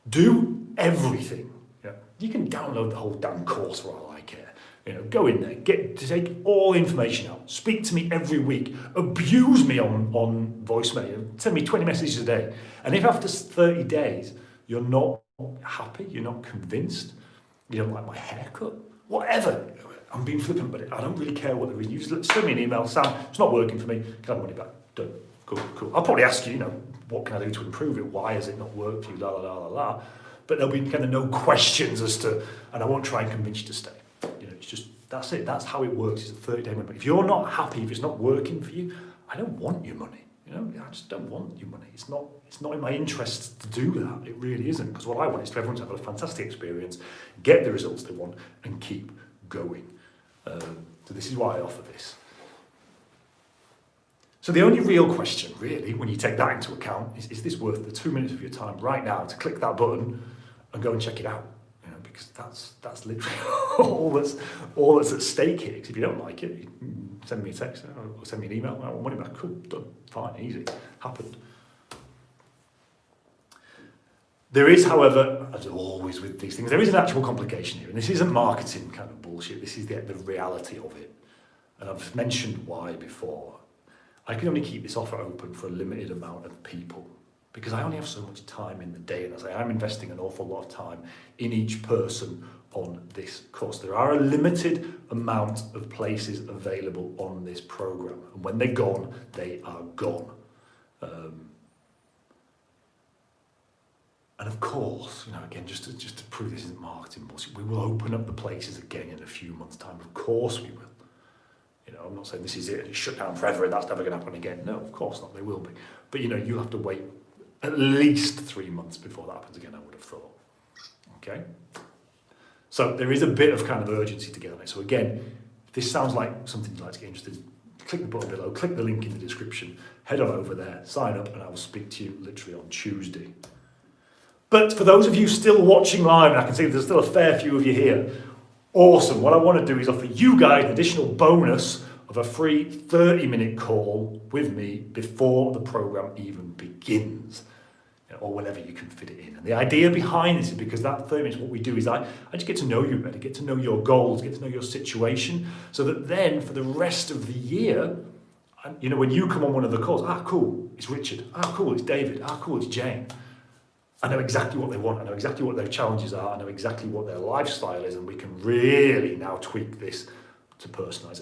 [SPEAKER 1] do everything. You can download the whole damn course for all I care. Go in there, get to take all information out, speak to me every week, abuse me on voicemail, send me 20 messages a day. And if after 30 days you're not happy, you're not convinced, you don't like my haircut, whatever, I'm being flippant, but I don't really care what the reason. You just send me an email, Sam, it's not working for me, can I have money back? Done. Cool. I'll probably ask you, what can I do to improve it? Why has it not worked for you? La la la la la. But there'll be kind of no questions as to, and I won't try and convince you to stay. It's just, that's it. That's how it works. It's a 30-day money. If you're not happy, if it's not working for you, I don't want your money. I just don't want your money. It's not in my interest to do that. It really isn't. Because what I want is for everyone to have a fantastic experience, get the results they want, and keep going. So this is why I offer this. So the only real question, really, when you take that into account, is this worth the 2 minutes of your time right now to click that button and go and check it out? Because that's literally all that's at stake here. Because if you don't like it, you can send me a text or send me an email. I want money back. Cool, done, fine, easy, happened. There is, however, as always with these things, there is an actual complication here, and this isn't marketing kind of bullshit. This is the reality of it, and I've mentioned why before. I can only keep this offer open for a limited amount of people because I only have so much time in the day, and as I am investing an awful lot of time in each person on this course. There are a limited amount of places available on this program, and when they're gone, they are gone. And of course, again, just to prove this isn't marketing bullshit, we will open up the places again in a few months' time. Of course we will. I'm not saying this is it and it's shut down forever and that's never going to happen again. No, of course not, they will be. But you'll have to wait at least 3 months before that happens again, I would have thought. Okay? So there is a bit of kind of urgency to get on it. So again, if this sounds like something you'd like to get interested in, click the button below, click the link in the description, head on over there, sign up, and I will speak to you literally on Tuesday. But for those of you still watching live, and I can see there's still a fair few of you here, awesome. What I want to do is offer you guys an additional bonus of a free 30-minute call with me before the program even begins, or whenever you can fit it in. And the idea behind this is because that 30 minutes, what we do is I just get to know you better, get to know your goals, get to know your situation, so that then for the rest of the year, when you come on one of the calls, cool, it's Richard, cool, it's David, cool, it's Jane. I know exactly what they want, I know exactly what their challenges are, I know exactly what their lifestyle is, and we can really now tweak this to personalise